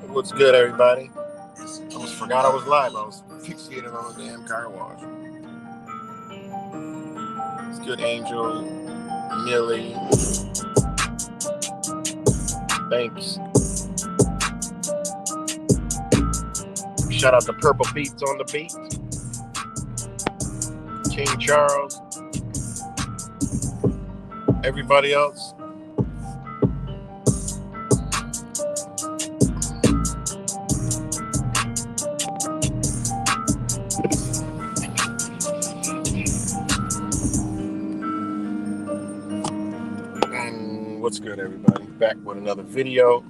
What's good, everybody? I almost forgot I was live. I was fixated on the damn car wash. It's good, Angel, Millie. Thanks. Shout out to Purple Beats on the beat. King Charles. Everybody else. What's good, everybody? Back with another video.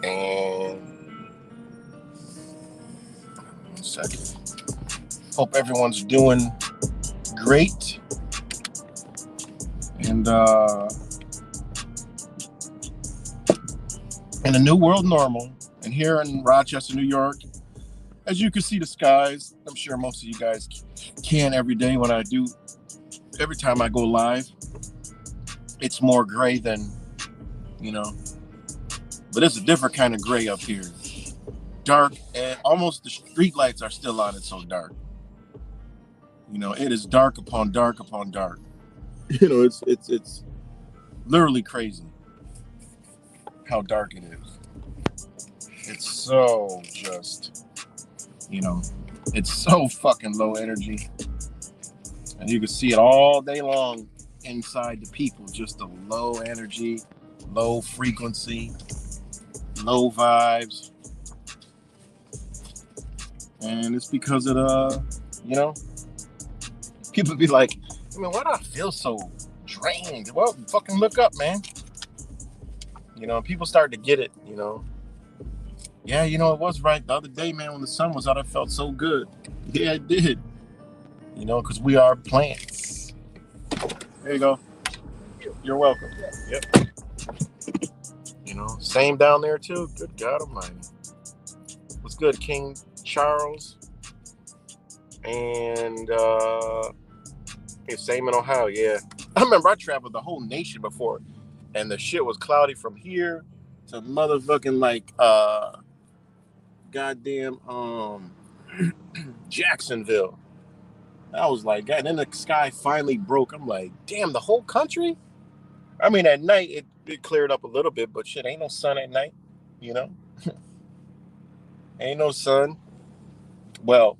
And 1 second. Hope everyone's doing great. And in a new world normal, and here in Rochester, New York, as you can see the skies, I'm sure most of you guys can every day when I do. Every time I go live, it's more gray than, but it's a different kind of gray up here. Dark, and almost the street lights are still on. It's so dark. It is dark upon dark upon dark. It's literally crazy how dark it is. It's so just, it's so fucking low energy. And you can see it all day long inside the people, just a low energy, low frequency, low vibes. And it's because of people be like, why do I feel so rained. Well, fucking look up, man. You know, people start to get it, you know. Yeah, you know, it was right. The other day, man, when the sun was out, I felt so good. Yeah, it did. You know, because we are plants. There you go. You're welcome. Yep. You know, same down there, too. Good God Almighty. What's good, King Charles? And, same in Ohio, yeah. I remember I traveled the whole nation before, and the shit was cloudy from here to motherfucking, like, goddamn, Jacksonville. I was like, God, then the sky finally broke. I'm like, damn, the whole country? I mean, at night, it cleared up a little bit, but shit, ain't no sun at night, you know? Ain't no sun. Well,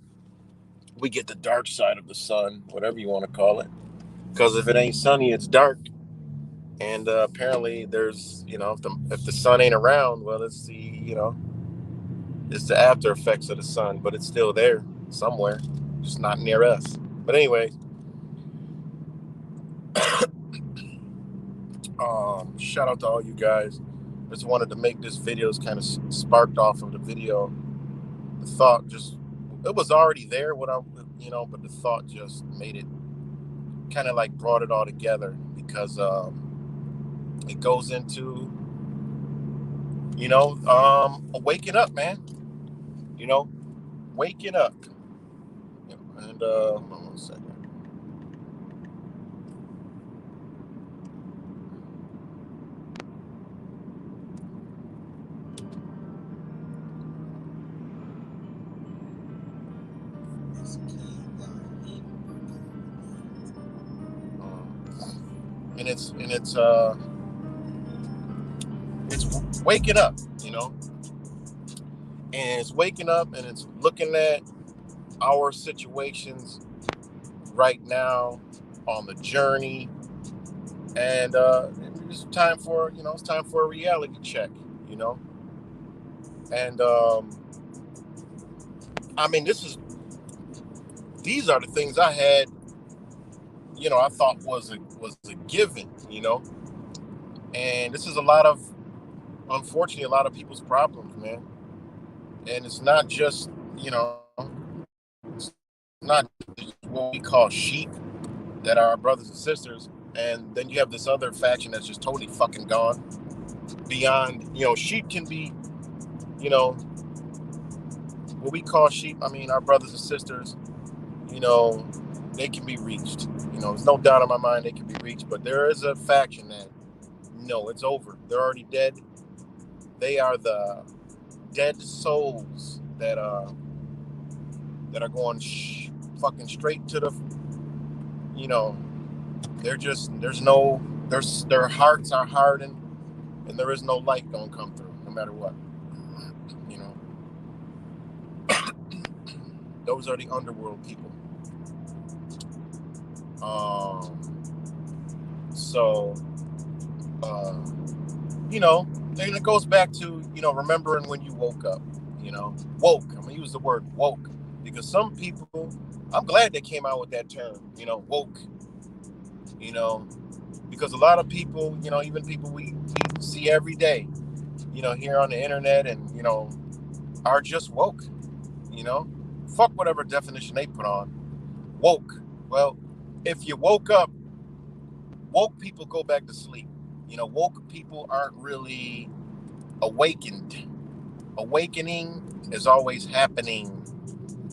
we get the dark side of the sun, whatever you want to call it. Because if it ain't sunny, it's dark. And apparently there's, you know, if the sun ain't around, well, it's the, you know, it's the after effects of the sun, but it's still there somewhere, just not near us. But anyway, shout out to all you guys. Just wanted to make this video. It's kind of sparked off of the video. The thought just, it was already there, you know, but the thought just made it, kind of like brought it all together, because it goes into, you know, waking up, man. You know, waking up. And hold on 1 second. And it's waking up, you know, and it's waking up, and it's looking at our situations right now on the journey, and it's time for, you know, it's time for a reality check, you know. And I mean, these are the things I had, you know, I thought was a given, you know. And this is unfortunately, a lot of people's problems, man. And it's not just, you know, it's not just what we call sheep that are our brothers and sisters. And then you have this other faction that's just totally fucking gone beyond, you know, sheep can be, you know, what we call sheep. I mean, our brothers and sisters, you know, they can be reached. You know, there's no doubt in my mind they can be reached. But there is a faction that, no, it's over. They're already dead. They are the dead souls that are going fucking straight to the, you know, they're just, their hearts are hardened, and there is no light gonna come through, no matter what, you know. Those are the underworld people. So, you know, then it goes back to, you know, remembering when you woke up, you know, woke. I'm gonna use the word woke, because some people, I'm glad they came out with that term, you know, woke, you know, because a lot of people, you know, even people we see every day, you know, here on the internet, and, you know, are just woke, you know, fuck whatever definition they put on woke. Well, if you woke up, woke people go back to sleep. You know, woke people aren't really awakened. Awakening is always happening.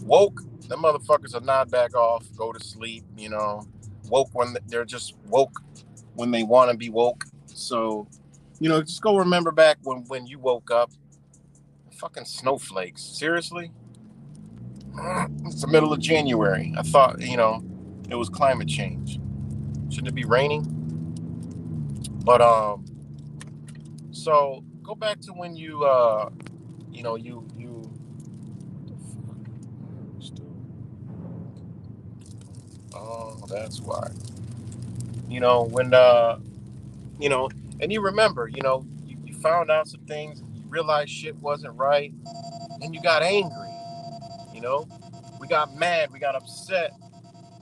Woke, the motherfuckers are not back off, go to sleep, you know. Woke when they're just woke when they want to be woke. So, you know, just go remember back when you woke up. Fucking snowflakes. Seriously? It's the middle of January. I thought, you know, it was climate change. Shouldn't it be raining? But so go back to when you you know, you oh, that's why. You know, when you know, and you remember, you know, you found out some things, you realized shit wasn't right, and you got angry, you know. We got mad, we got upset,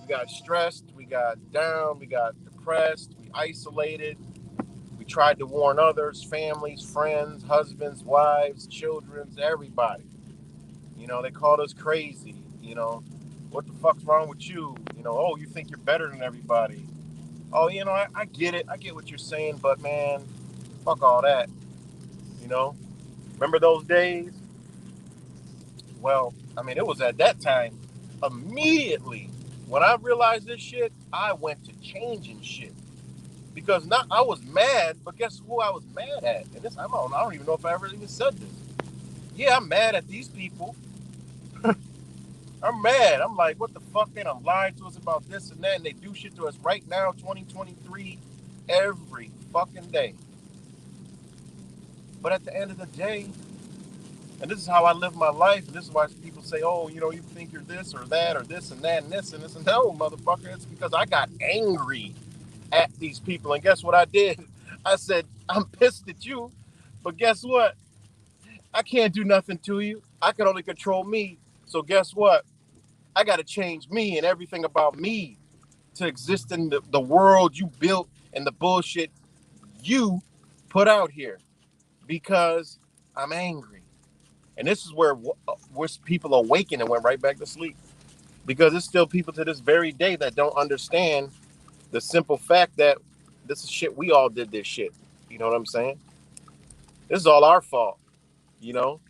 we got stressed, we got down, we got depressed, we isolated. We tried to warn others, families, friends, husbands, wives, children, everybody. They called us crazy. What the fuck's wrong with you? Oh, you think you're better than everybody. Oh, I get it. I get what you're saying, but man, fuck all that. You know, remember those days? Well, I mean, it was at that time. Immediately, when I realized this shit, I went to changing shit because not I was mad, but guess who I was mad at? And this I don't even know if I ever even said this. Yeah, I'm mad at these people. I'm mad. I'm like, what the fuck? They done lied to us about this and that, and they do shit to us right now, 2023, every fucking day. But at the end of the day, and this is how I live my life, and this is why people say, oh, you think you're this or that or this and that and this and this. And no, motherfucker, it's because I got angry at these people. And guess what I did? I said, I'm pissed at you, but guess what? I can't do nothing to you. I can only control me. So guess what? I got to change me and everything about me to exist in the world you built and the bullshit you put out here because I'm angry. And this is where people awaken and went right back to sleep. Because there's still people to this very day that don't understand the simple fact that this is shit. We all did this shit. You know what I'm saying? This is all our fault. You know,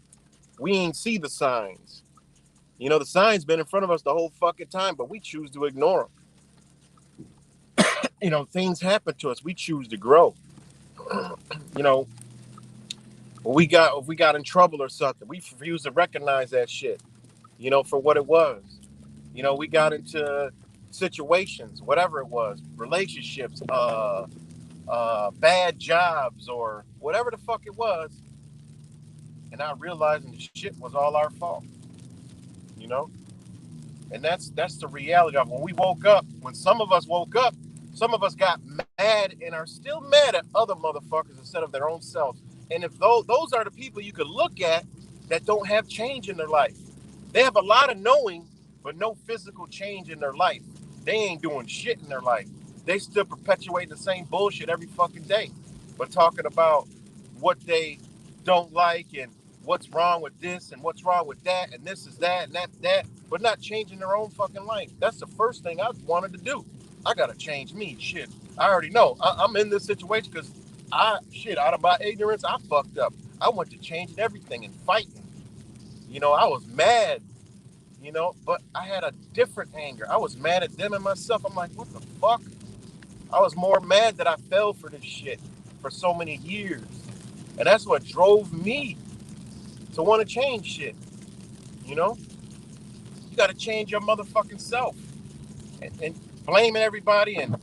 we ain't see the signs. The signs been in front of us the whole fucking time, but we choose to ignore them. Things happen to us. We choose to grow. you know, if we got in trouble or something, we refuse to recognize that shit, for what it was. We got into situations, whatever it was, relationships, bad jobs, or whatever the fuck it was, and not realizing the shit was all our fault, you know? And that's the reality of when we woke up. When some of us woke up, some of us got mad and are still mad at other motherfuckers instead of their own selves. And if those are the people you could look at that don't have change in their life, they have a lot of knowing, but no physical change in their life. They ain't doing shit in their life. They still perpetuate the same bullshit every fucking day, but talking about what they don't like and what's wrong with this and what's wrong with that and this is that and that's that, but not changing their own fucking life. That's the first thing I wanted to do. I gotta change me. Shit, I already know. I'm in this situation because out of my ignorance, I fucked up. I went to changing everything and fighting. I was mad. But I had a different anger. I was mad at them and myself. I'm like, what the fuck? I was more mad that I fell for this shit for so many years. And that's what drove me to want to change shit. You know? You got to change your motherfucking self. And blaming everybody and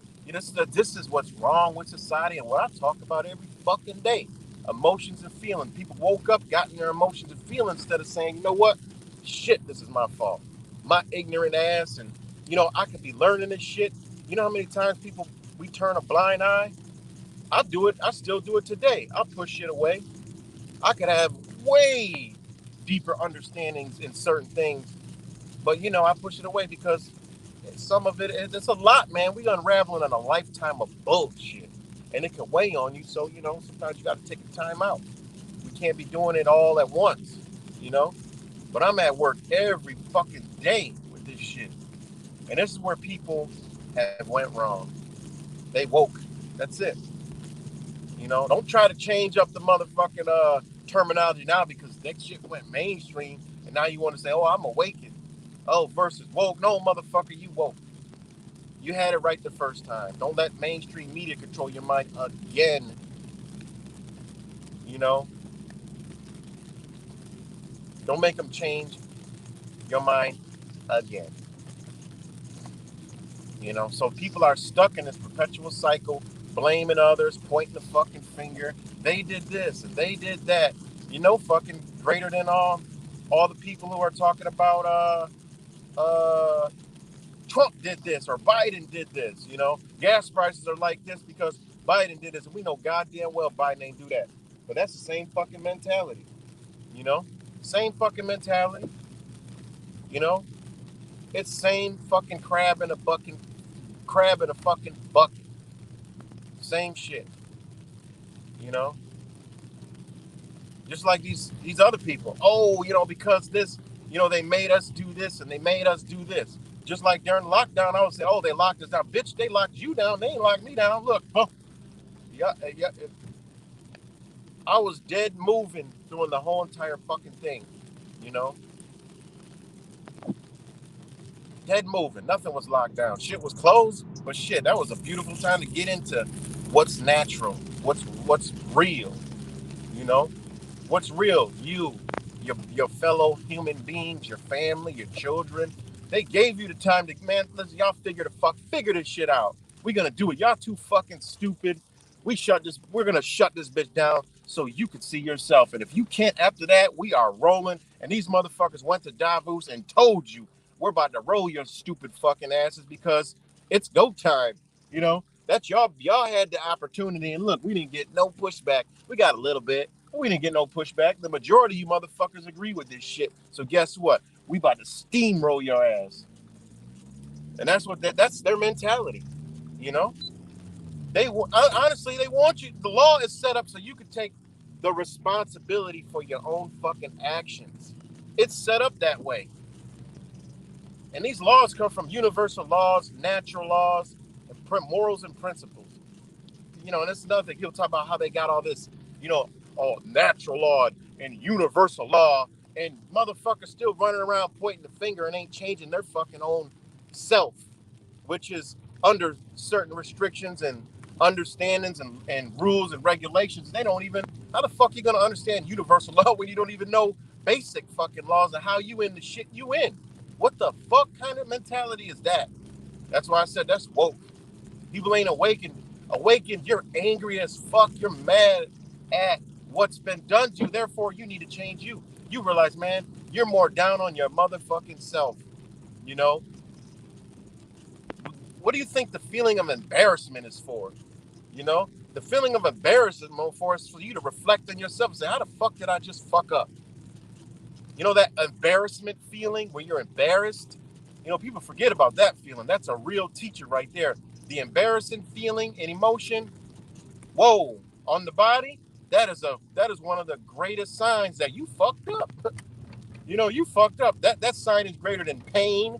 this is what's wrong with society and what I talk about every fucking day. Emotions and feelings. People woke up, got in their emotions and feelings instead of saying, you know what? Shit, this is my fault. My ignorant ass, and I could be learning this shit. You know how many times we turn a blind eye? I do it. I still do it today. I push shit away. I could have way deeper understandings in certain things, but I push it away because some of it's a lot, man. We unraveling in a lifetime of bullshit, and it can weigh on you. So sometimes you got to take a time out. We can't be doing it all at once, you know. But I'm at work every fucking day with this shit, and this is where people have went wrong. They woke. That's it. Don't try to change up the motherfucking terminology now because that shit went mainstream, and now you want to say, "Oh, I'm awakened." Oh, versus woke. No, motherfucker, you woke. You had it right the first time. Don't let mainstream media control your mind again. You know, don't make them change your mind again. So people are stuck in this perpetual cycle, blaming others, pointing the fucking finger. They did this and they did that. Fucking greater than all the people who are talking about Trump did this or Biden did this. Gas prices are like this because Biden did this, and we know goddamn well Biden ain't do that. But that's the same fucking mentality. You know, same fucking mentality. You know, it's same fucking crab in a fucking bucket. Same shit. You know? Just like these other people. Oh, because this, they made us do this and they made us do this. Just like during lockdown, I would say, oh, they locked us down. Bitch, they locked you down. They ain't locked me down. Look, yeah, I was dead moving during the whole entire fucking thing. Dead moving. Nothing was locked down. Shit was closed, but shit, that was a beautiful time to get into what's natural, what's real. What's real? Your fellow human beings, your family, your children. They gave you the time to, man, listen, y'all figure this shit out. We're gonna do it. Y'all too fucking stupid. We're gonna shut this bitch down so you can see yourself. And if you can't after that, we are rolling. And these motherfuckers went to Davos and told you we're about to roll your stupid fucking asses because it's go time. That's y'all had the opportunity. And look, we didn't get no pushback. We got a little bit. We didn't get no pushback. The majority of you motherfuckers agree with this shit. So guess what? We about to steamroll your ass. And that's their mentality. Honestly, they want you. The law is set up so you can take the responsibility for your own fucking actions. It's set up that way. And these laws come from universal laws, natural laws, and morals and principles. And that's another thing. He'll talk about how they got all this, natural law and universal law, and motherfuckers still running around pointing the finger and ain't changing their fucking own self, which is under certain restrictions and understandings and rules and regulations. How the fuck you gonna understand universal law when you don't even know basic fucking laws of how you in the shit you in? What the fuck kind of mentality is that? That's why I said that's woke. People ain't awakened. You're angry as fuck. You're mad at what's been done to you. Therefore, you need to change you. You realize, man, you're more down on your motherfucking self. What do you think the feeling of embarrassment is for? The feeling of embarrassment is for you to reflect on yourself and say, how the fuck did I just fuck up? That embarrassment feeling when you're embarrassed? People forget about that feeling. That's a real teacher right there. The embarrassing feeling and emotion, whoa, on the body, that is one of the greatest signs that you fucked up. You fucked up. That sign is greater than pain,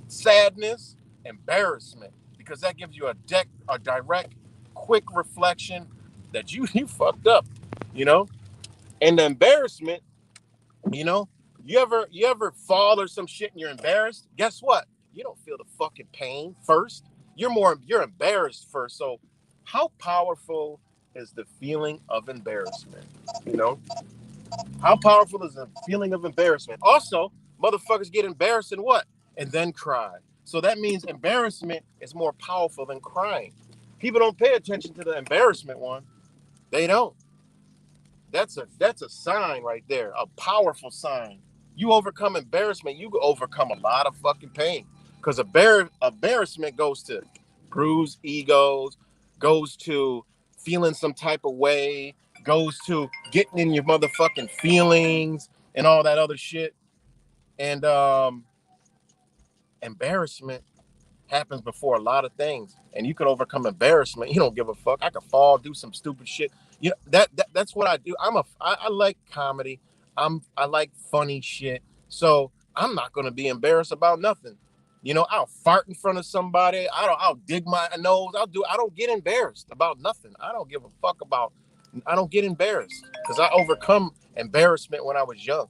sadness, embarrassment, because that gives you a direct, quick reflection that you fucked up. And the embarrassment, you ever fall or some shit and you're embarrassed? Guess what? You don't feel the fucking pain first. You're embarrassed first. So how powerful is the feeling of embarrassment? How powerful is the feeling of embarrassment? Also, motherfuckers get embarrassed and what? And then cry. So that means embarrassment is more powerful than crying. People don't pay attention to the embarrassment one. They don't. That's a sign right there, a powerful sign. You overcome embarrassment, you overcome a lot of fucking pain. Because embarrassment goes to bruised egos, goes to feeling some type of way, goes to getting in your motherfucking feelings and all that other shit. And embarrassment happens before a lot of things, and you can overcome embarrassment. You don't give a fuck. I could fall, do some stupid shit. That's what I do. I like comedy. I like funny shit. So I'm not gonna be embarrassed about nothing. I'll fart in front of somebody. I'll dig my nose. I don't get embarrassed about nothing. I don't give a fuck about. I don't get embarrassed because I overcome embarrassment when I was young.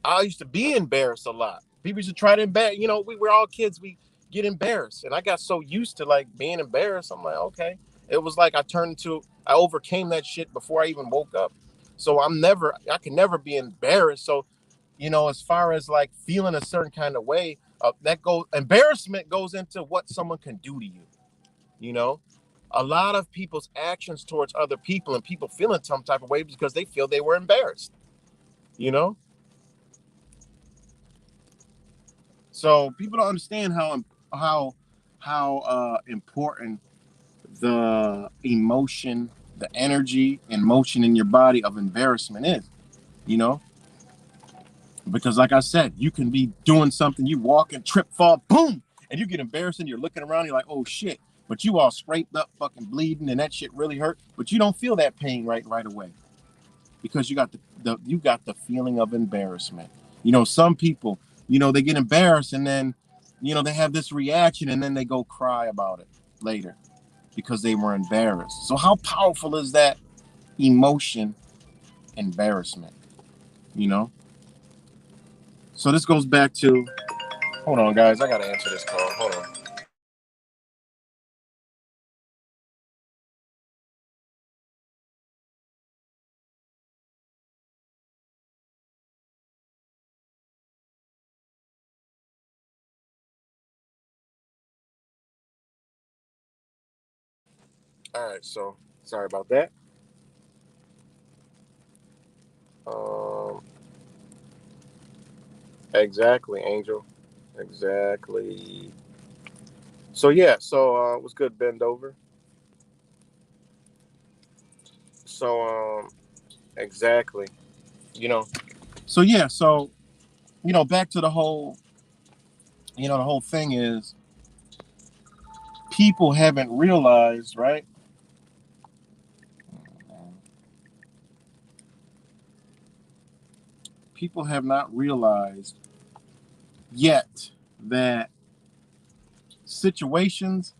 I used to be embarrassed a lot. People used to try to embarrass. We're all kids. We get embarrassed, and I got so used to like being embarrassed. I'm like, okay. It was like I overcame that shit before I even woke up. So I can never be embarrassed. So, as far as like feeling a certain kind of way, embarrassment goes into what someone can do to you. A lot of people's actions towards other people and people feeling some type of way because they feel they were embarrassed. So people don't understand how important the emotion, the energy and motion in your body of embarrassment is, because like I said, you can be doing something, you walk and trip, fall, boom, and you get embarrassed and you're looking around, you're like, oh shit, but you all scraped up, fucking bleeding, and that shit really hurt. But you don't feel that pain right away because you got the feeling of embarrassment. You know, some people, you know, they get embarrassed and then, you know, they have this reaction and then they go cry about it later because they were embarrassed. So how powerful is that emotion, embarrassment? You know. So this goes back to. Hold on, guys. I gotta answer this call. Hold on. All right, so sorry about that. Um, exactly, Angel. Exactly. So yeah, what's good, bend over. So exactly. You know. So yeah, so you know, back to the whole, you know, the whole thing is people haven't realized, right? People have not realized yet that situations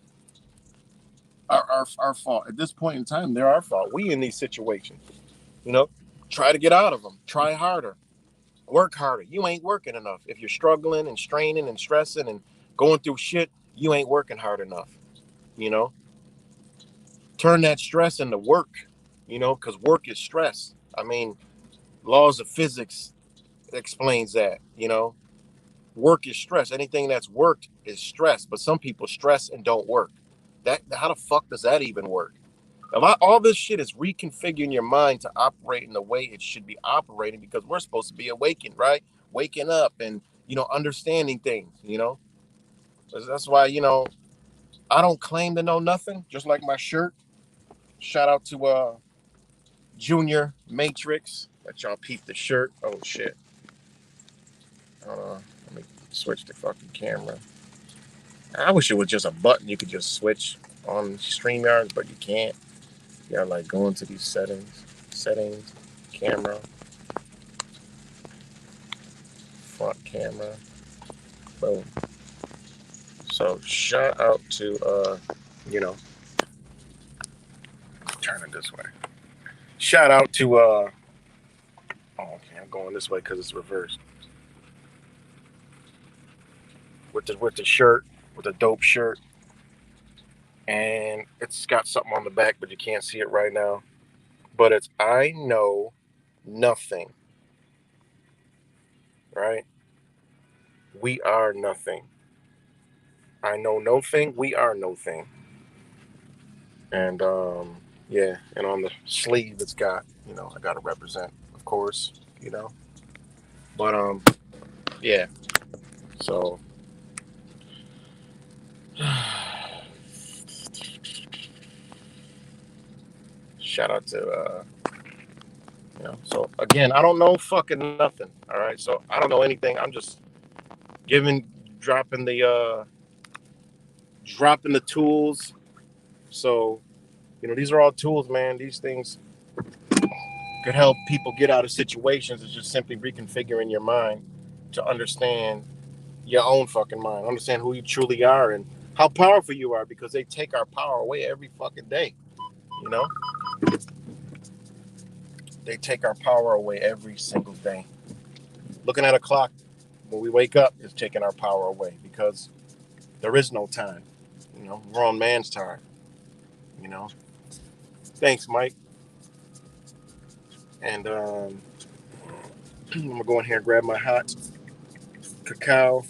are our fault. At this point in time, they're our fault. We in these situations, you know, try to get out of them. Try harder. Work harder. You ain't working enough. If you're struggling and straining and stressing and going through shit, you ain't working hard enough. You know, turn that stress into work. You know, because work is stress. I mean, laws of physics explains that. You know, work is stress. Anything that's worked is stress. But some people stress and don't work. That how the fuck does that even work? All this shit is reconfiguring your mind to operate in the way it should be operating because we're supposed to be awakened, right? Waking up and, you know, understanding things, you know? That's why, you know, I don't claim to know nothing, just like my shirt. Shout out to Junior Matrix. Let y'all peep the shirt. Oh, shit. Let me switch the fucking camera. I wish it was just a button you could just switch on StreamYard, but you can't. You gotta like go into these settings, camera, front camera, boom. So shout out to you know, turn it this way. Shout out to oh, okay, I'm going this way because it's reversed. With the shirt, with a dope shirt, and it's got something on the back, but you can't see it right now. But it's I know nothing, right? We are nothing. I know no thing. We are no thing. And yeah, and on the sleeve it's got, you know, I gotta represent, of course, you know. But yeah. So shout out to you know, so again, I don't know fucking nothing. All right. So I don't know anything. I'm just giving dropping the tools. So, you know, these are all tools, man. These things could help people get out of situations. It's just simply reconfiguring your mind to understand your own fucking mind, understand who you truly are and how powerful you are, because they take our power away every fucking day. You know, they take our power away every single day. Looking at a clock when we wake up is taking our power away because there is no time. You know, we're on man's time. You know, thanks, Mike. And I'm gonna go in here and grab my hot cacao.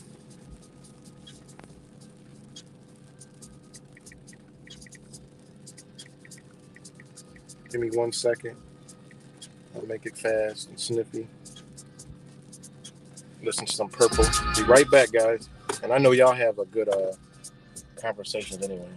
Give me 1 second. I'll make it fast and sniffy. Listen to some Purple. Be right back, guys. And I know y'all have a good conversations anyway.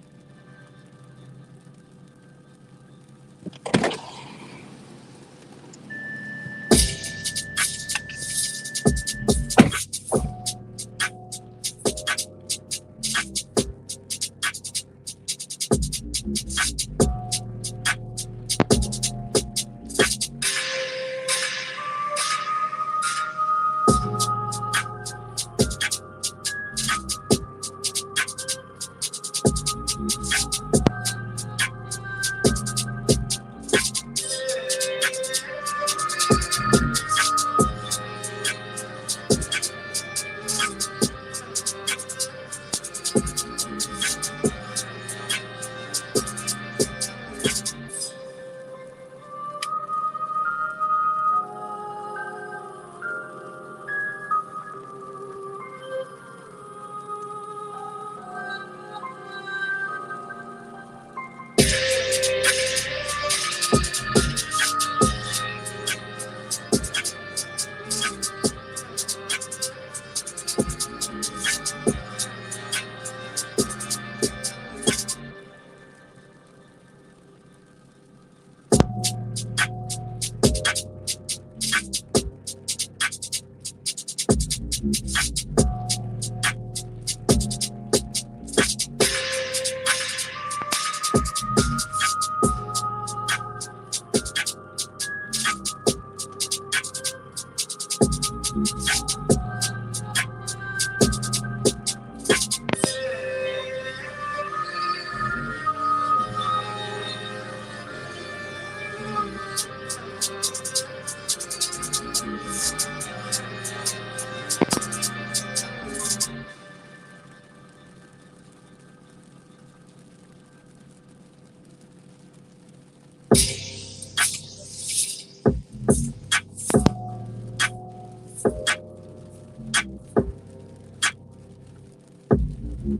Looks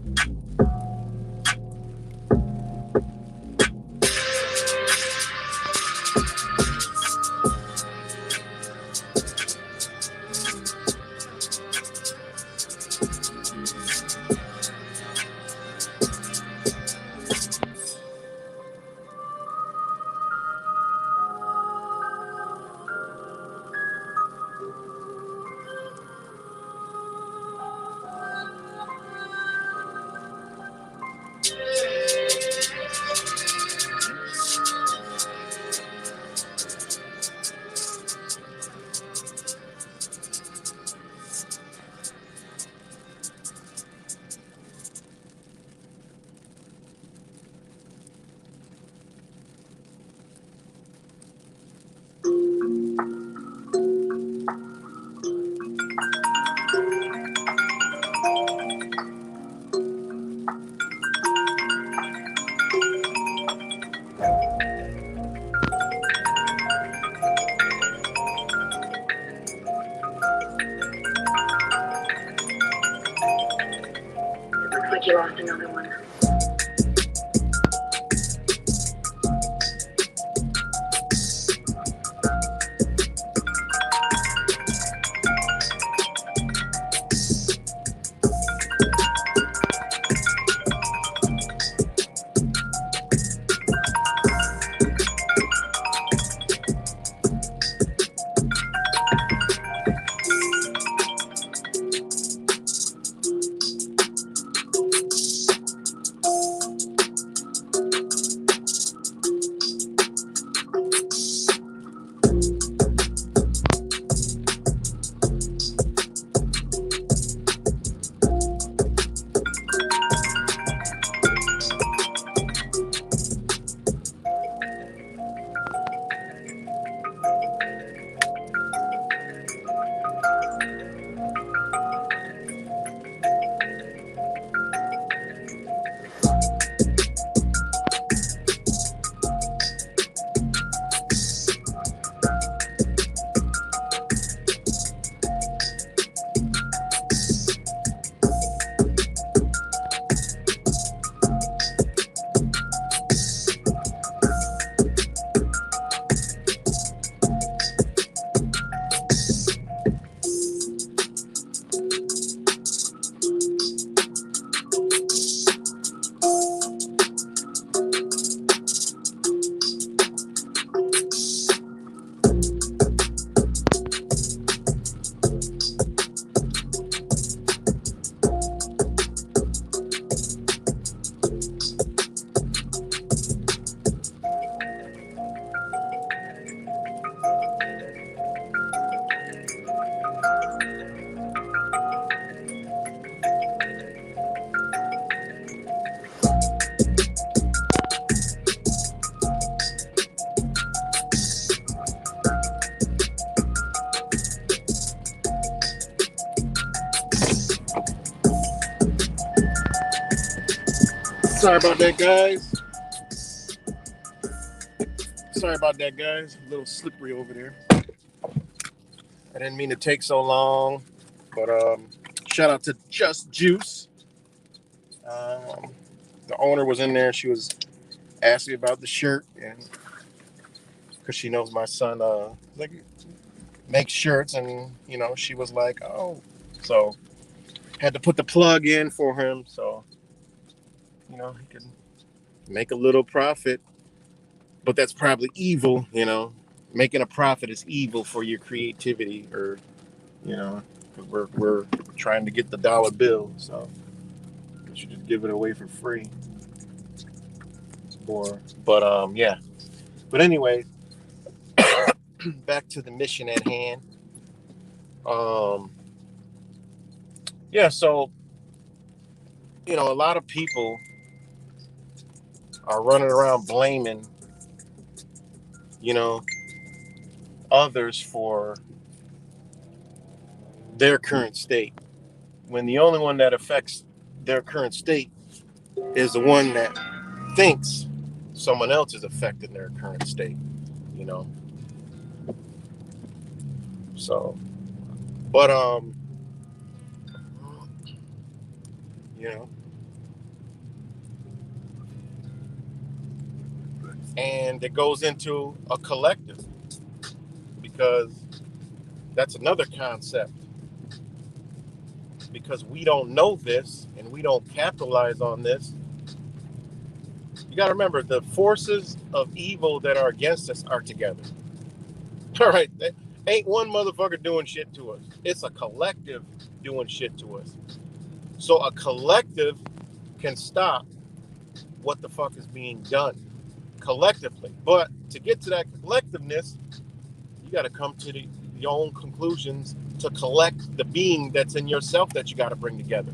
like you lost another one. Sorry about that, guys. A little slippery over there. I didn't mean to take so long, but shout out to Just Juice. The owner was in there. She was asking about the shirt, and because she knows my son like makes shirts, and she was like, oh, so had to put the plug in for him, so he can make a little profit. But that's probably evil, Making a profit is evil for your creativity, or because we're trying to get the dollar bill, so we should just give it away for free. But yeah. But anyway, back to the mission at hand. Yeah, so a lot of people are running around blaming, others for their current state, when the only one that affects their current state is the one that thinks someone else is affecting their current state, So, but you know, And it goes into a collective, because that's another concept. Because we don't know this and we don't capitalize on this. You got to remember, the forces of evil that are against us are together. All right, ain't one motherfucker doing shit to us. It's a collective doing shit to us. So a collective can stop what the fuck is being done collectively. But to get to that collectiveness, you got to come to your own conclusions to collect the being that's in yourself that you got to bring together.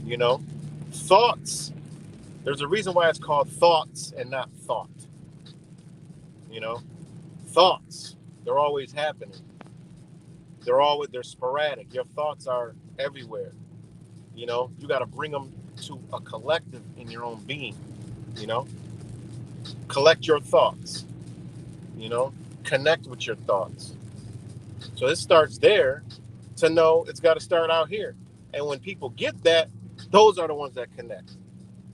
You know, thoughts. There's a reason why it's called thoughts and not thought. You know, thoughts. They're always happening. They're sporadic. Your thoughts are everywhere. You know, you got to bring them to a collective in your own being. You know, collect your thoughts. You know, connect with your thoughts. So it starts there to know it's got to start out here. And when people get that, those are the ones that connect.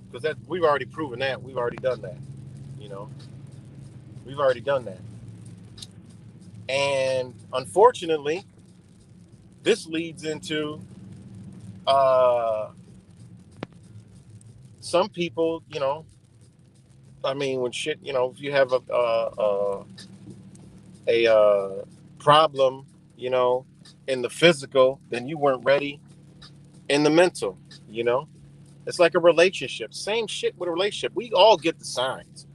Because that we've already proven that. We've already done that. You know, we've already done that. And unfortunately, this leads into some people, you know, I mean, when shit, you know, if you have a problem, you know, in the physical, then you weren't ready in the mental, you know. It's like a relationship. Same shit with a relationship. We all get the signs.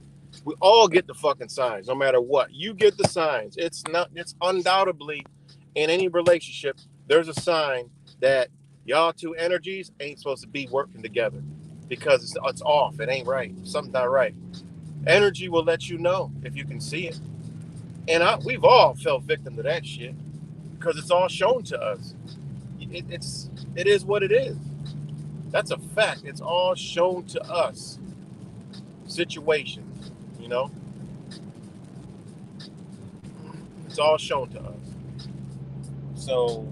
We all get the fucking signs, no matter what. You get the signs. It's undoubtedly in any relationship, there's a sign that y'all two energies ain't supposed to be working together because it's off. It ain't right. Something's not right. Energy will let you know if you can see it. And we've all fell victim to that shit because it's all shown to us. It is what it is. That's a fact. It's all shown to us. Situations, you know. It's all shown to us. So,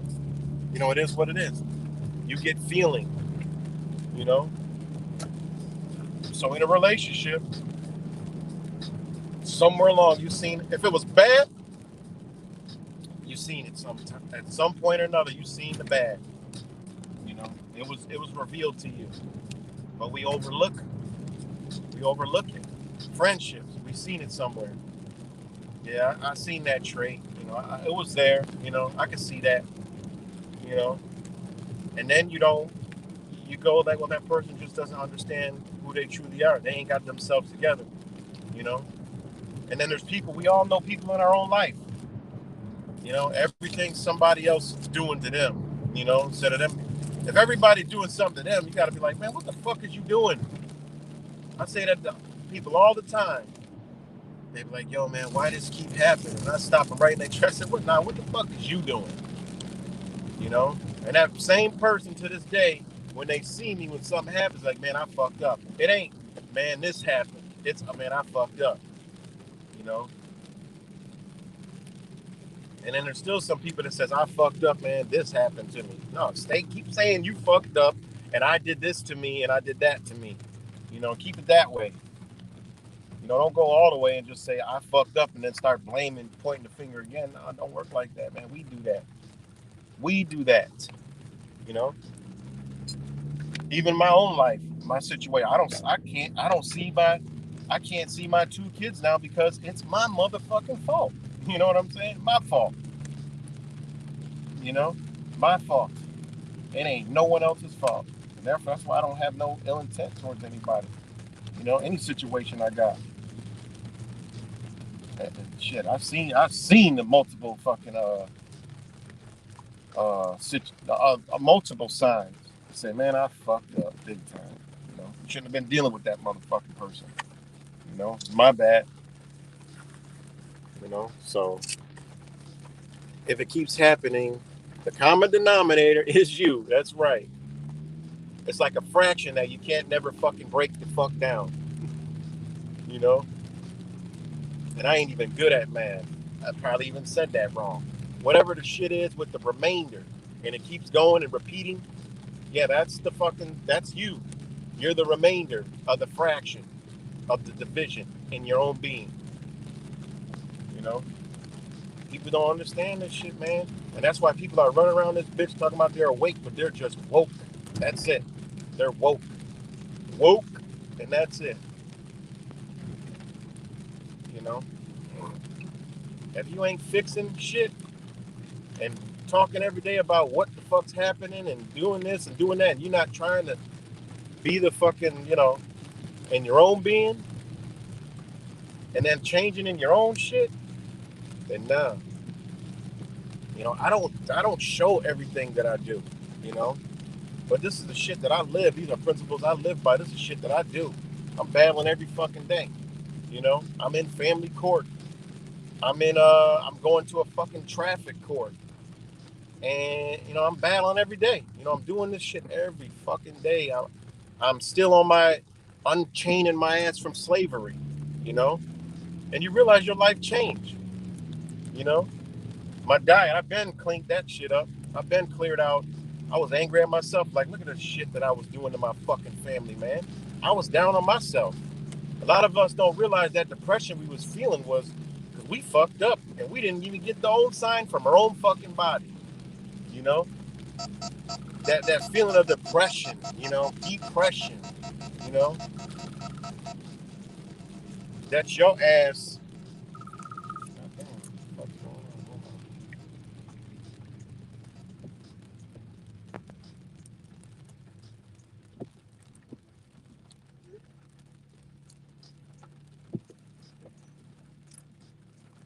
you know, it is what it is. You get feeling, you know. So in a relationship, somewhere along, you seen, if it was bad, you seen it sometime. At some point or another, you seen the bad. You know, it was revealed to you. But we overlook it. Friendships, we seen it somewhere. Yeah, I seen that trait. You know, it was there. You know, I could see that. You know, and then you go like, well, that person just doesn't understand who they truly are. They ain't got themselves together. You know, and then there's people. We all know people in our own life. You know, everything somebody else is doing to them. You know, instead of them. If everybody's doing something to them, you got to be like, man, what the fuck is you doing? I say that to people all the time. They be like, yo, man, why does this keep happening? And I stop them right in their chest and say, what the fuck is you doing? You know? And that same person to this day, when they see me when something happens, like, man, I fucked up. It ain't, man, this happened. It's, man, I fucked up. You know? And then there's still some people that says, I fucked up, man, this happened to me. No, keep saying you fucked up and I did this to me and I did that to me. You know, keep it that way. You know, don't go all the way and just say, I fucked up and then start blaming, pointing the finger again. No, it don't work like that, man. We do that. We do that. You know? Even my own life, my situation, I can't see my two kids now because it's my motherfucking fault. You know what I'm saying? My fault. You know? My fault. It ain't no one else's fault. And therefore, that's why I don't have no ill intent towards anybody. You know, any situation I got. Shit, I've seen the multiple fucking multiple signs. Say, man, I fucked up big time. You know, shouldn't have been dealing with that motherfucking person. You know, my bad. You know, so if it keeps happening, the common denominator is you. That's right. It's like a fraction that you can't never fucking break the fuck down. You know? And I ain't even good at math. I probably even said that wrong. Whatever the shit is with the remainder, and it keeps going and repeating, yeah, that's you. You're the remainder of the fraction of the division. in your own being. You know, people don't understand this shit, man, and that's why people are running around this bitch talking about they're awake, but they're just woke. That's it. They're woke, and that's it. You know, if you ain't fixing shit and talking every day about what the fuck's happening and doing this and doing that, and you're not trying to be the fucking, in your own being, and then changing in your own shit, then nah. I don't show everything that I do, you know. But this is the shit that I live. These are principles I live by. This is shit that I do. I'm battling every fucking day. I'm in family court. I'm going to a fucking traffic court. And, I'm battling every day. I'm doing this shit every fucking day. I'm still on my unchaining my ass from slavery, you know? And you realize your life changed, you know? My diet, I've been cleaned that shit up. I've been cleared out. I was angry at myself. Like, look at the shit that I was doing to my fucking family, man. I was down on myself. A lot of us don't realize that depression we was feeling was because we fucked up and we didn't even get the old sign from our own fucking body. You know? That feeling of depression, depression, you know? That's your ass.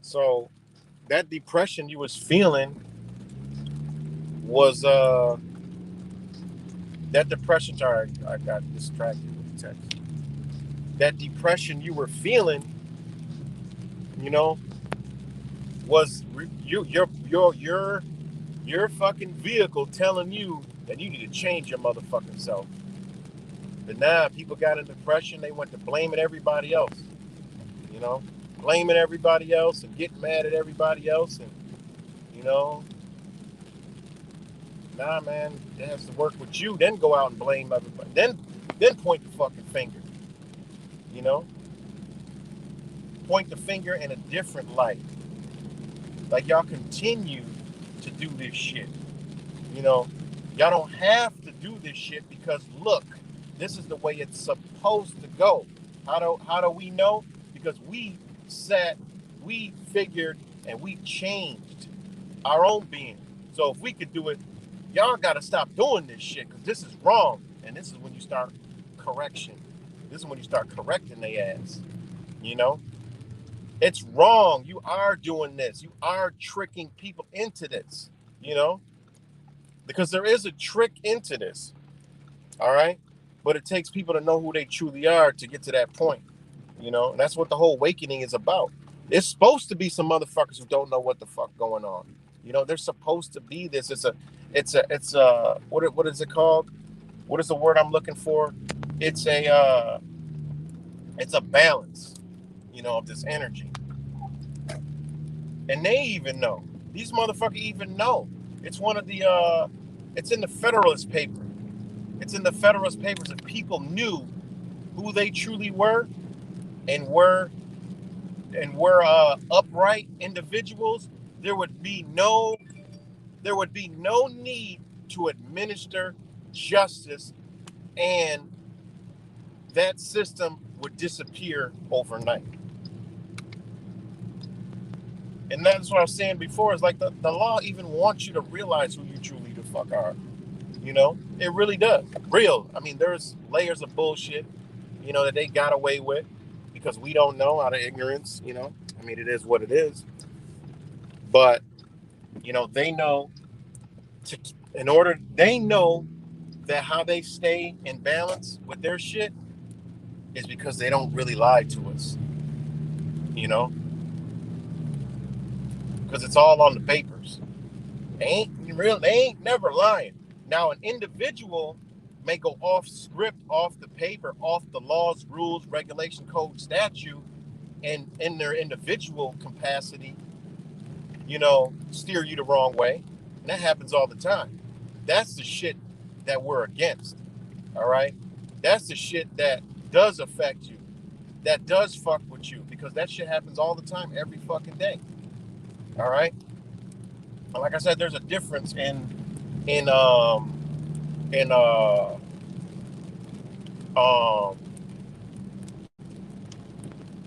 So that depression you was feeling was that depression. Sorry, I got distracted with the text. That depression you were feeling, you know, was your fucking vehicle telling you that you need to change your motherfucking self. But now people got in depression, they went to blaming everybody else, you know, blaming everybody else and getting mad at everybody else, and you know, nah, man, it has to work with you. Then go out and blame everybody. Then point the fucking finger, you know, point the finger in a different light. Like y'all continue to do this shit. Y'all don't have to do this shit because look, this is the way it's supposed to go. How do we know? Because we figured, and we changed our own being. So if we could do it, y'all got to stop doing this shit because this is wrong. And this is when you start correction. This is when you start correcting their ass. It's wrong. You are doing this. You are tricking people into this, because there is a trick into this. All right. But it takes people to know who they truly are to get to that point, and that's what the whole awakening is about. It's supposed to be some motherfuckers who don't know what the fuck going on. They're supposed to be this. What is it called? What is the word I'm looking for? It's a balance, of this energy. And they even know. These motherfuckers even know. It's one of the it's in the Federalist paper. It's in the Federalist Papers. If people knew who they truly were and were upright individuals, there would be no need to administer justice, and that system would disappear overnight. And that's what I was saying before, is like the law even wants you to realize who you truly the fuck are. It really does. Real. I mean, there's layers of bullshit, that they got away with because we don't know, out of ignorance, I mean, it is what it is. But, they know they know that how they stay in balance with their shit is because they don't really lie to us, because it's all on the papers. They ain't never lying. Now, an individual may go off script, off the paper, off the laws, rules, regulation, code, statute, and in their individual capacity, steer you the wrong way. And that happens all the time. That's the shit that we're against. All right? That's the shit that does affect you. that does fuck with you, because that shit happens all the time, every fucking day. All right. And like I said, there's a difference in in um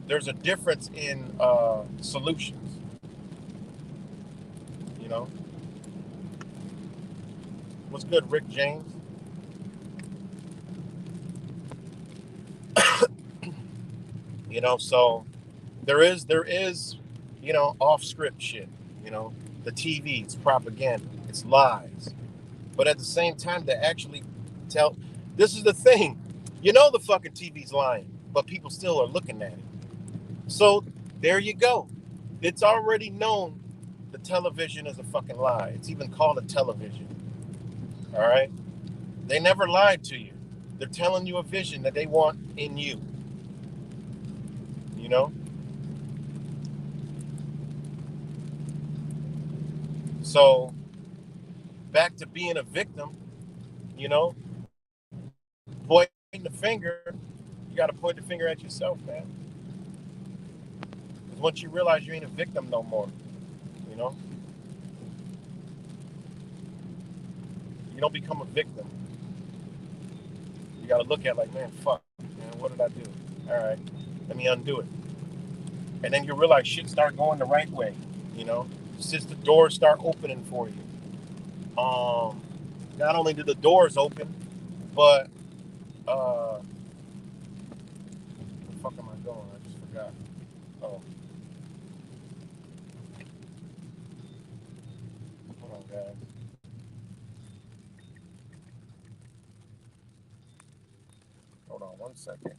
there's a difference in solutions. You know, what's good, Rick James? You know, so there is, you know, off script shit. You know, the TV, it's propaganda, it's lies. But at the same time, they actually tell. This is the thing, you know, the fucking TV's lying, but people still are looking at it. So there you go. It's already known the television is a fucking lie. It's even called a television. All right. They never lied to you. They're telling you a vision that they want in you. You know? So back to being a victim, you know, pointing the finger, you got to point the finger at yourself, man. Because once you realize you ain't a victim no more, you know, you don't become a victim. You got to look at like, man, fuck, man, what did I do? All right, let me undo it. And then you realize shit start going the right way, you know, since the doors start opening for you. Not only did the doors open, but where the fuck am I going? I just forgot. Oh, hold on, guys. Hold on 1 second.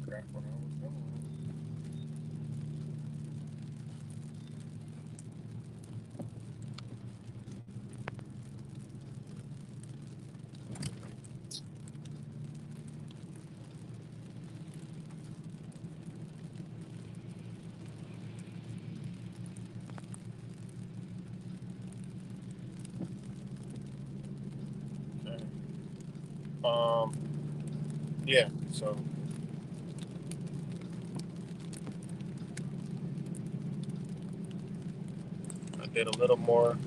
Forgot what I was doing. Okay. Yeah, so I did a little more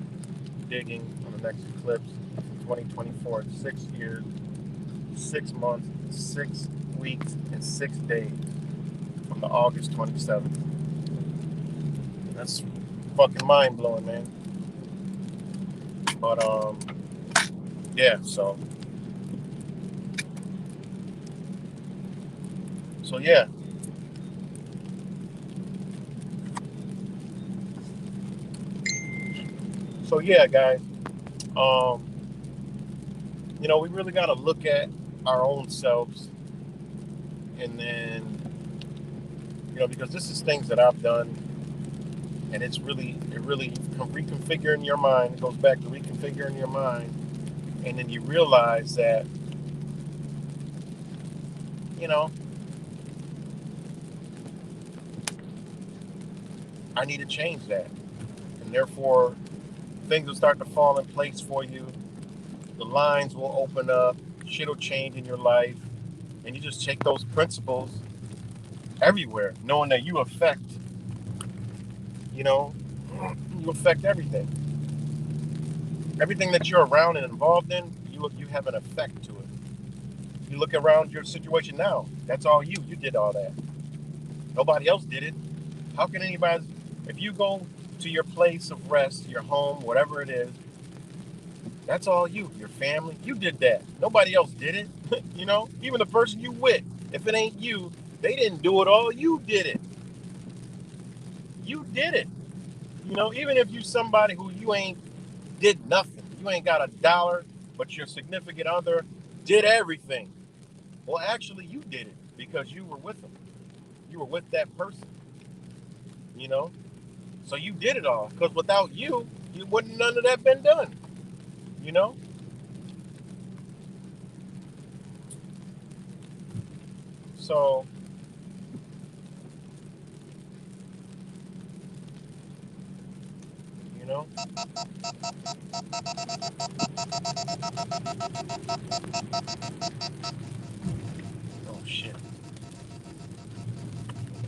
digging on the next eclipse in 2024. 6 years, 6 months, 6 weeks, and 6 days from the August 27th. That's fucking mind blowing, man. But yeah, so yeah. So yeah, guys. Um, you know, we really got to look at our own selves, and then, you know, because this is things that I've done, and it really reconfiguring your mind. It goes back to reconfiguring your mind, and then you realize that, you know, I need to change that, and therefore things will start to fall in place for you. The lines will open up, shit will change in your life, and you just take those principles everywhere, knowing that you affect, you know, you affect everything. Everything that you're around and involved in, you have an effect to it. You look around your situation now, that's all you. You did all that. Nobody else did it. How can anybody, if you go to your place of rest, your home, whatever it is, that's all you, your family, you did that. Nobody else did it. You know, even the person you with, if it ain't you, they didn't do it all. You did it. You did it. You know, even if you somebody who you ain't did nothing, you ain't got a dollar, but your significant other did everything. Well, actually, you did it because you were with them. You were with that person. You know, so you did it all. Because without you, you wouldn't none of that been done. You know, so you know. Oh shit.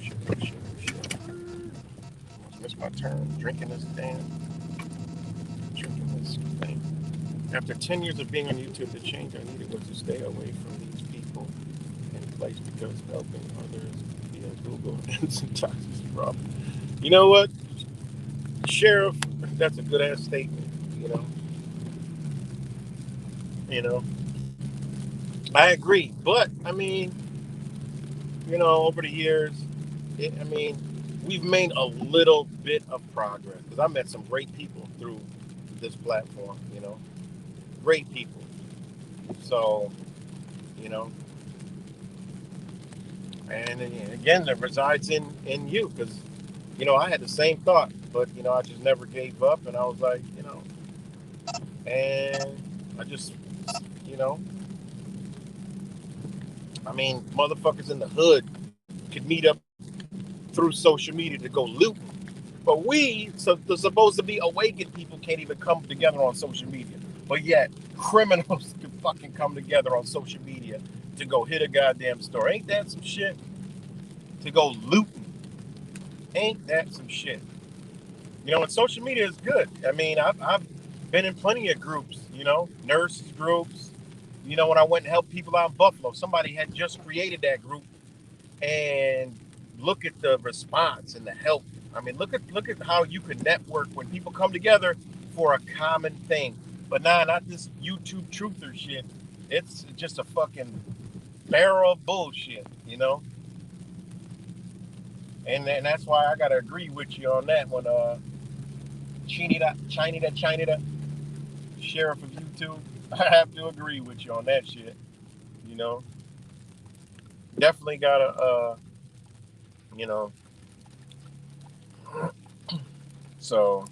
Shit. Almost missed my turn. Drinking this thing. After 10 years of being on YouTube, the change I needed was to stay away from these people in place because helping others via Google is a toxic problem. You know what, Sheriff? That's a good ass statement. You know. You know. I agree, but I mean, over the years, I mean, we've made a little bit of progress because I met some great people through this platform. Great people. So, you know, and again, that resides in you because, I had the same thought, but I just never gave up, and I was like, and I just, you know, I mean, motherfuckers in the hood could meet up through social media to go loot. But the supposed to be awakened people can't even come together on social media. But yet, criminals can fucking come together on social media to go hit a goddamn store. Ain't that some shit? To go looting. Ain't that some shit? And social media is good. I mean, I've been in plenty of groups, nurses groups. When I went and helped people out in Buffalo, somebody had just created that group, and look at the response and the help. I mean, look at how you can network when people come together for a common thing. But not this YouTube truther shit. It's just a fucking barrel of bullshit, And that's why I gotta agree with you on that one. Chinita, Sheriff of YouTube. I have to agree with you on that shit. You know, Definitely gotta, you know. So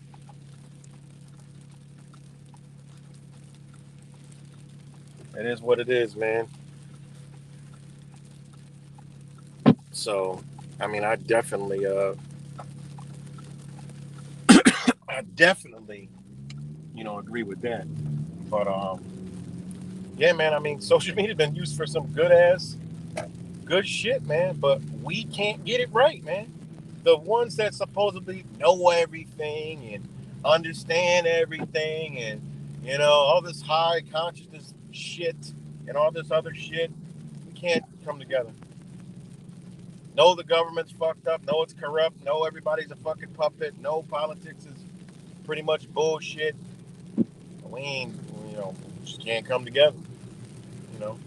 it is what it is, man. So, I mean, I definitely, agree with that. But yeah, man. I mean, social media been used for some good shit, man. But we can't get it right, man. The ones that supposedly know everything and understand everything, and all this high consciousness shit and all this other shit, we can't come together. No, the government's fucked up. No, it's corrupt. No, everybody's a fucking puppet. No, politics is pretty much bullshit. We ain't, just can't come together. You know,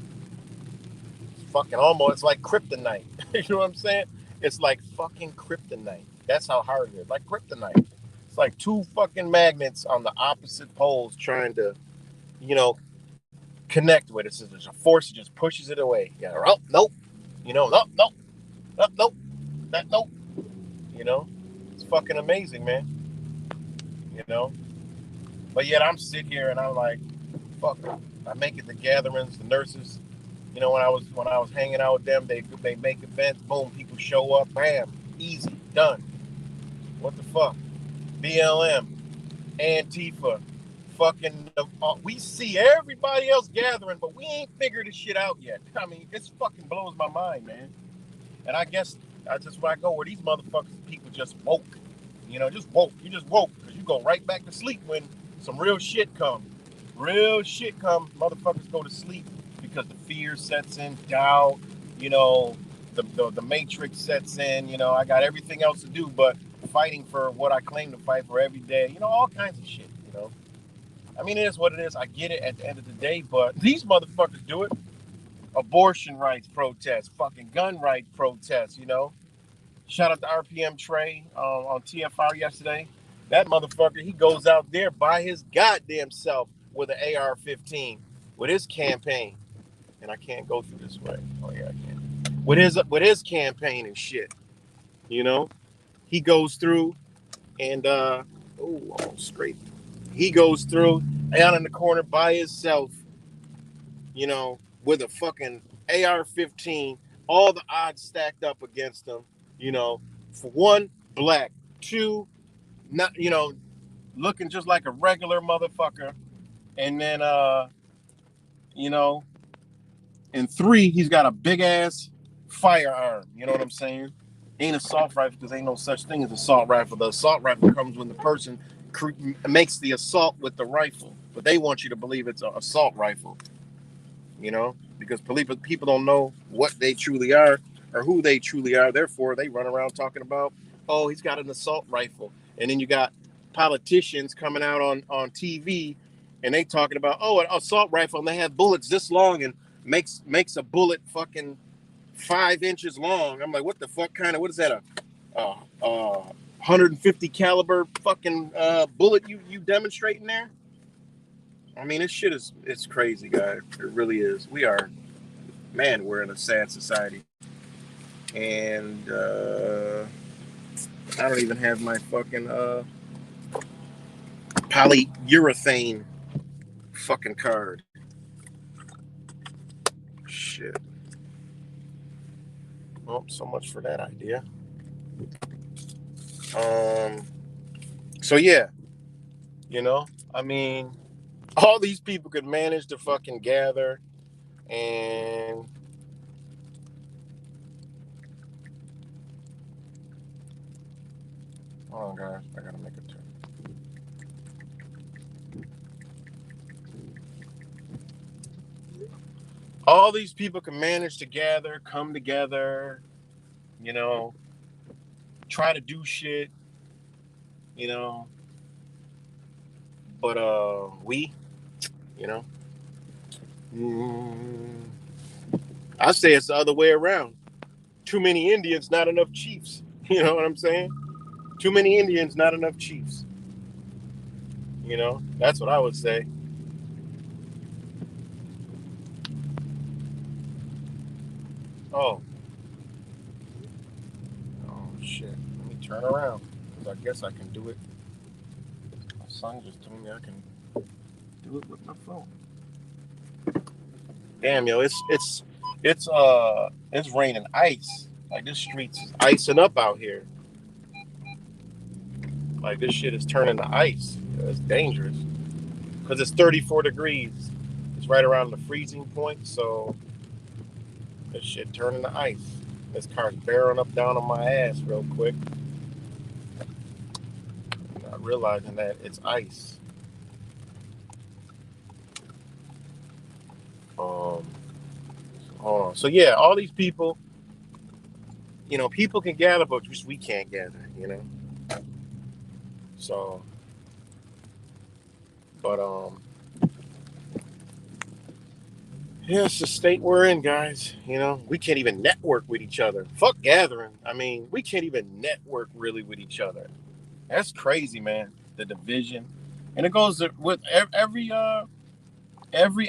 it's fucking almost. It's like kryptonite. You know what I'm saying? It's like fucking kryptonite. That's how hard it is. Like kryptonite. It's like two fucking magnets on the opposite poles trying to, you know, connect with it. So there's a force that just pushes it away. Yeah. Oh, nope. Nope, nope, nope, nope, that nope. It's fucking amazing, man. You know. But yet I'm sitting here and I'm like, fuck. I make it to gatherings, the nurses. When I was hanging out with them, they make events. Boom, people show up. Bam, easy, done. What the fuck? BLM, Antifa, fucking. We see everybody else gathering, but we ain't figured this shit out yet. I mean, it fucking blows my mind, man. And I guess I just when I go where these motherfuckers, people just woke. Just woke. You just woke because you go right back to sleep when some real shit come. Real shit come. Motherfuckers go to sleep because the fear sets in, doubt. You know, the matrix sets in. I got everything else to do but fighting for what I claim to fight for every day. All kinds of shit. I mean, it is what it is. I get it at the end of the day, but these motherfuckers do it. Abortion rights protests, fucking gun rights protests. Shout out to RPM Trey on TFR yesterday. That motherfucker, he goes out there by his goddamn self with an AR-15 with his campaign. And I can't go through this way. Oh yeah, I can. With his campaign and shit. He goes through and almost straight. He goes through out in the corner by himself, with a fucking AR-15, all the odds stacked up against him. For one, black. Two, not looking just like a regular motherfucker. And then, you know, in 3, he's got a big ass firearm. You know what I'm saying? Ain't assault rifle because ain't no such thing as assault rifle. The assault rifle comes when the person makes the assault with the rifle, but they want you to believe it's an assault rifle. You know, because people don't know what they truly are or who they truly are. Therefore, they run around talking about, oh, he's got an assault rifle, and then you got politicians coming out on TV, and they talking about, oh, an assault rifle, and they have bullets this long and makes a bullet fucking 5 inches long. I'm like, what the fuck kind of what is that, a 150 caliber fucking bullet you demonstrating there? I mean, this shit is it's crazy, guys. It really is. We're in a sad society, and I don't even have my fucking polyurethane fucking card. Shit. Well, so much for that idea. So yeah, you know, I mean, all these people could manage to fucking gather and oh gosh, I gotta make a turn. All these people can manage to gather, come together, you know, try to do shit, you know, but we, you know, I say it's the other way around. Too many Indians, not enough chiefs. You know what I'm saying? Too many Indians, not enough chiefs. You know, that's what I would say. Oh, oh shit. Let me turn around because I guess I can do it. My son just told me I can do it with my phone. Damn, yo, it's raining ice. Like this street's icing up out here. Like this shit is turning to ice. It's dangerous because it's 34 degrees. It's right around the freezing point, so this shit turning to ice. This car's bearing up down on my ass real quick. Not realizing that it's ice. Hold on. So yeah, all these people, you know, people can gather, but just we can't gather, you know. So, but yeah, it's the state we're in, guys. You know, we can't even network with each other. Fuck gathering. I mean, we can't even network really with each other. That's crazy, man. The division, and it goes with every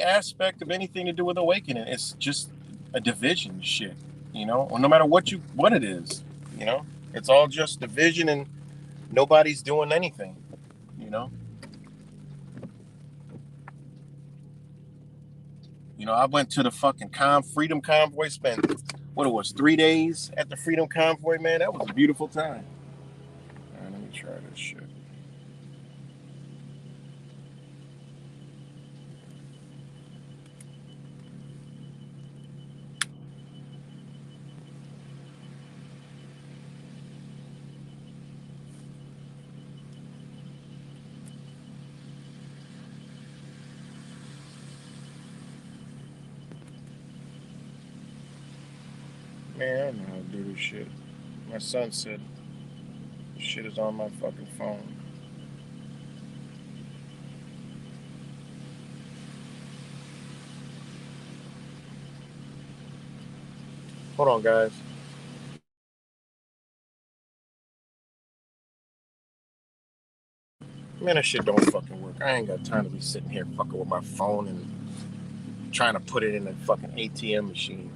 aspect of anything to do with awakening. It's just a division shit, you know. Or no matter what it is, you know, it's all just division, and nobody's doing anything, you know. You know, I went to the fucking Freedom Convoy, spent what it was 3 days at the Freedom Convoy, man. That was a beautiful time. All right, let me try this shit. Man, I don't know how to do this shit. My son said this shit is on my fucking phone. Hold on, guys. Man, that shit don't fucking work. I ain't got time to be sitting here fucking with my phone and trying to put it in a fucking ATM machine.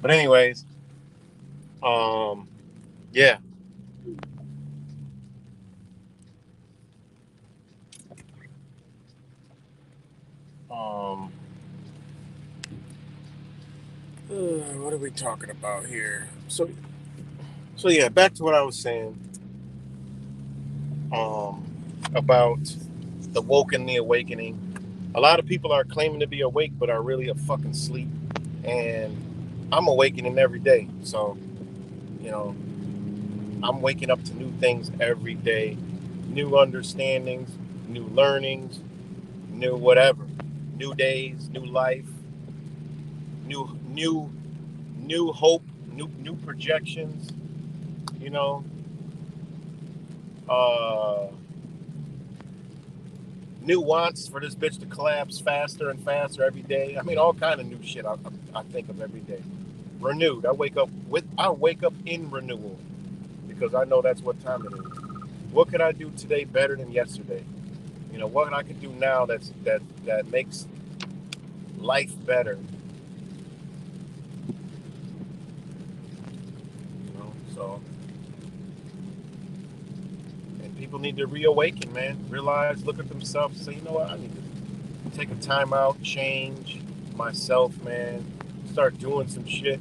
But anyways, yeah. Um, what are we talking about here? So yeah, back to what I was saying. Um, about the woke and the awakening. A lot of people are claiming to be awake, but are really a fucking sleep. And I'm awakening every day. So, you know, I'm waking up to new things every day, new understandings, new learnings, new whatever, new days, new life, new new new hope, new projections. You know, uh, new wants for this bitch to collapse faster and faster every day. I mean, all kind of new shit. I think of every day. Renewed. I wake up in renewal because I know that's what time it is. What could I do today better than yesterday? You know, what I could do now that makes life better. You know, so and people need to reawaken, man. Realize, look at themselves, and say, you know what, I need to take a time out, change myself, man. Start doing some shit.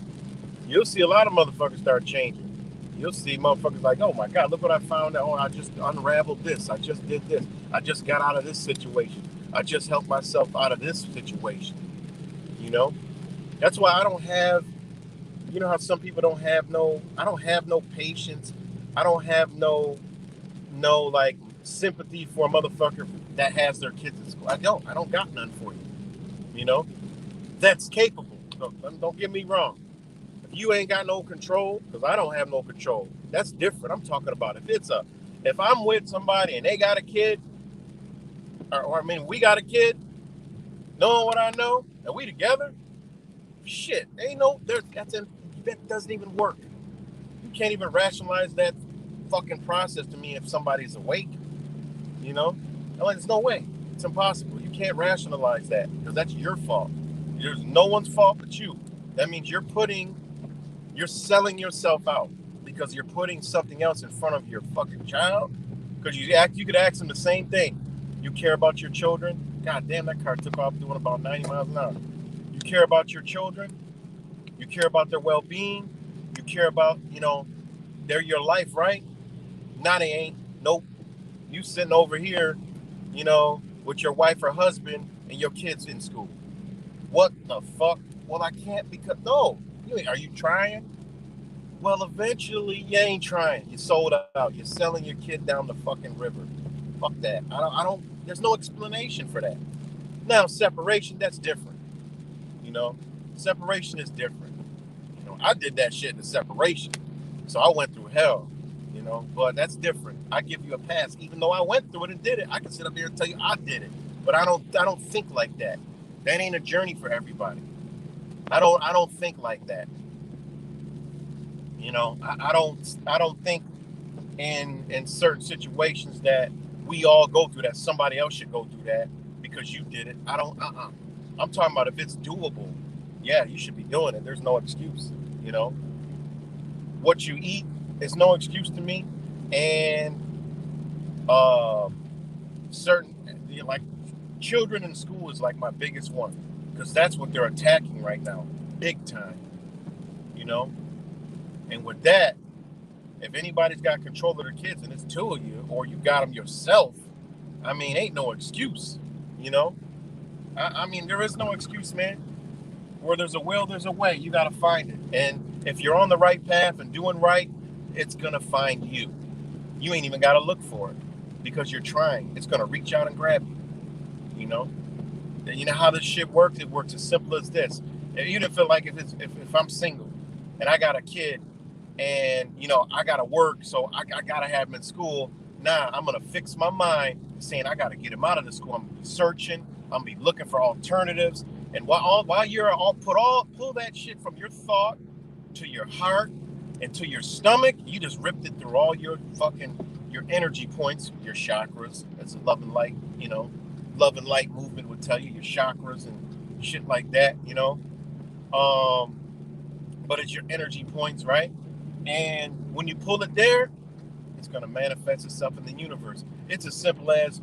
You'll see a lot of motherfuckers start changing. You'll see motherfuckers like, oh my God, look what I found out. Oh, I just unraveled this. I just did this. I just got out of this situation. I just helped myself out of this situation. You know? That's why I don't have, you know how some people I don't have no patience. I don't have no like sympathy for a motherfucker that has their kids in school. I don't got none for you. You know? That's capable. Don't get me wrong. You ain't got no control, because I don't have no control. That's different. I'm talking about if I'm with somebody and they got a kid, or I mean we got a kid, knowing what I know, and we together, shit, ain't no that doesn't even work. You can't even rationalize that fucking process to me if somebody's awake. You know, like there's no way. It's impossible. You can't rationalize that because that's your fault. There's no one's fault but you. That means you're selling yourself out because you're putting something else in front of your fucking child. Because you could ask them the same thing. You care about your children? God damn, that car took off doing about 90 miles an hour. You care about your children? You care about their well-being? You care about, they're your life, right? Nah, they ain't. Nope. You sitting over here, with your wife or husband and your kids in school. What the fuck? Well, I can't because no. Are you trying? Well, eventually you ain't trying. You sold out. You're selling your kid down the fucking river. Fuck that. There's no explanation for that. Now, separation, that's different. You know, separation is different. I did that shit in the separation. So I went through hell, but that's different. I give you a pass. Even though I went through it and did it, I can sit up here and tell you I did it. But I don't think like that. That ain't a journey for everybody. I don't think like that. I don't think in certain situations that we all go through that somebody else should go through that because you did it. I don't. I'm talking about if it's doable. Yeah, you should be doing it. There's no excuse. You know what you eat is no excuse to me, and uh, certain like children in school is like my biggest one because that's what they're attacking right now, big time. You know, and with that, if anybody's got control of their kids and it's two of you, or you got them yourself, I mean, ain't no excuse. You know, I mean, there is no excuse, man. Where there's a will, there's a way. You got to find it. And if you're on the right path and doing right, it's going to find you. You ain't even got to look for it because you're trying. It's going to reach out and grab you. You know? And you know how this shit works? It works as simple as this. And you don't feel like if I'm single and I got a kid and, I got to work, so I got to have him in school. Nah, I'm going to fix my mind saying I got to get him out of the school. I'm going to be searching. I'm going to be looking for alternatives. And while you're pull that shit from your thought to your heart and to your stomach, you just ripped it through all your energy points, your chakras. That's a love and light, love and light movement would tell you your chakras and shit like that, but it's your energy points, right? And when you pull it there, it's going to manifest itself in the universe. It's as simple as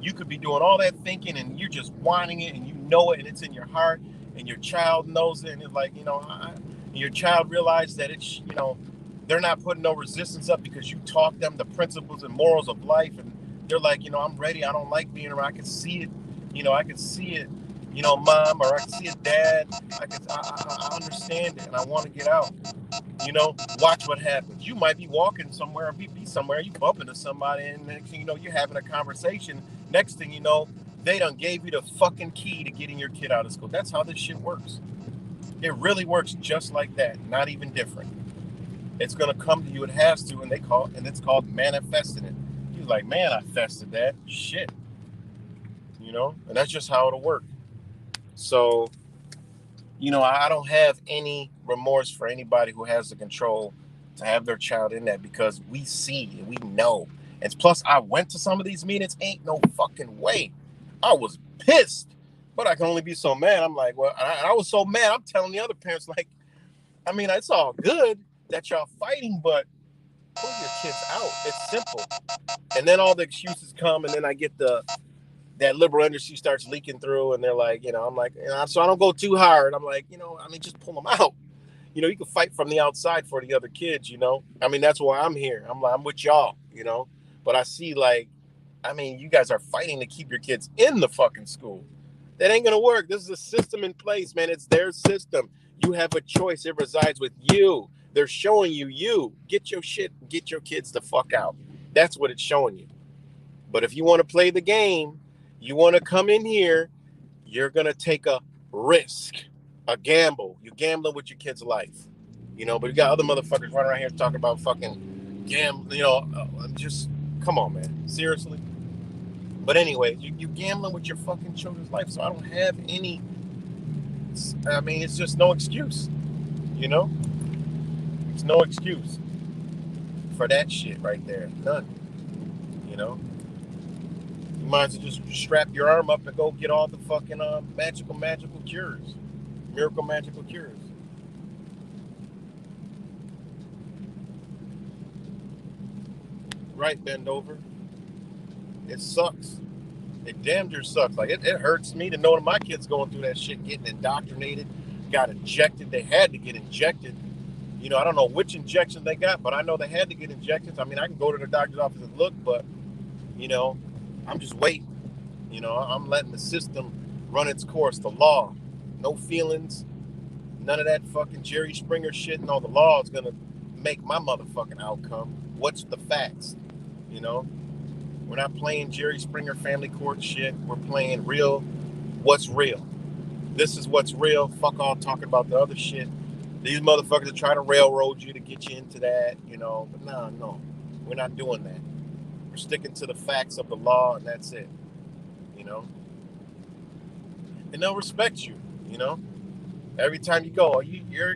You could be doing all that thinking and you're just wanting it and you know it and it's in your heart and your child knows it and it's like, your child realized that it's, they're not putting no resistance up because you taught them the principles and morals of life and they're like, I'm ready. I don't like being around. I can see it. I can see it, mom, or I can see it, dad. I understand it and I want to get out. Watch what happens. You might be walking somewhere or be somewhere, you bump into somebody, and next thing you know, you're having a conversation. Next thing you know, they done gave you the fucking key to getting your kid out of school. That's how this shit works. It really works just like that, not even different. It's gonna come to you, it has to, and it's called manifesting it. You're like, man, I fested that shit. And that's just how it'll work. So, I don't have any remorse for anybody who has the control to have their child in that because we see and we know. And plus, I went to some of these meetings. Ain't no fucking way. I was pissed, but I can only be so mad. I'm like, well, I was so mad. I'm telling the other parents, like, it's all good that y'all fighting, but pull your kids out. It's simple. And then all the excuses come, and then I get that liberal energy starts leaking through, and they're like, I'm like, so I don't go too hard. I'm like, just pull them out. You can fight from the outside for the other kids, that's why I'm here. I'm with y'all, but I see you guys are fighting to keep your kids in the fucking school. That ain't going to work. This is a system in place, man. It's their system. You have a choice. It resides with you. They're showing you get your shit, get your kids the fuck out. That's what it's showing you. But if you want to play the game, you want to come in here, you're going to take a risk, a gamble. You're gambling with your kid's life, but you got other motherfuckers running around here talking about fucking just come on, man. Seriously. But anyway, you gambling with your fucking children's life. So I don't have any, it's just no excuse, It's no excuse for that shit right there. None, You might as well just strap your arm up and go get all the fucking magical cures. Miracle magical cures. Right, bend over. It sucks. It damn sure sucks. Like, it hurts me to know that my kids going through that shit, getting indoctrinated, got injected. They had to get injected. I don't know which injection they got, but I know they had to get injections. I can go to the doctor's office and look, but, I'm just waiting. I'm letting the system run its course. The law, no feelings, none of that fucking Jerry Springer shit. No, the law is going to make my motherfucking outcome. What's the facts? We're not playing Jerry Springer family court shit. We're playing real. What's real? This is what's real. Fuck all talking about the other shit. These motherfuckers are trying to railroad you to get you into that, But no, we're not doing that. We're sticking to the facts of the law, and that's it, And they'll respect you, Every time you go, you're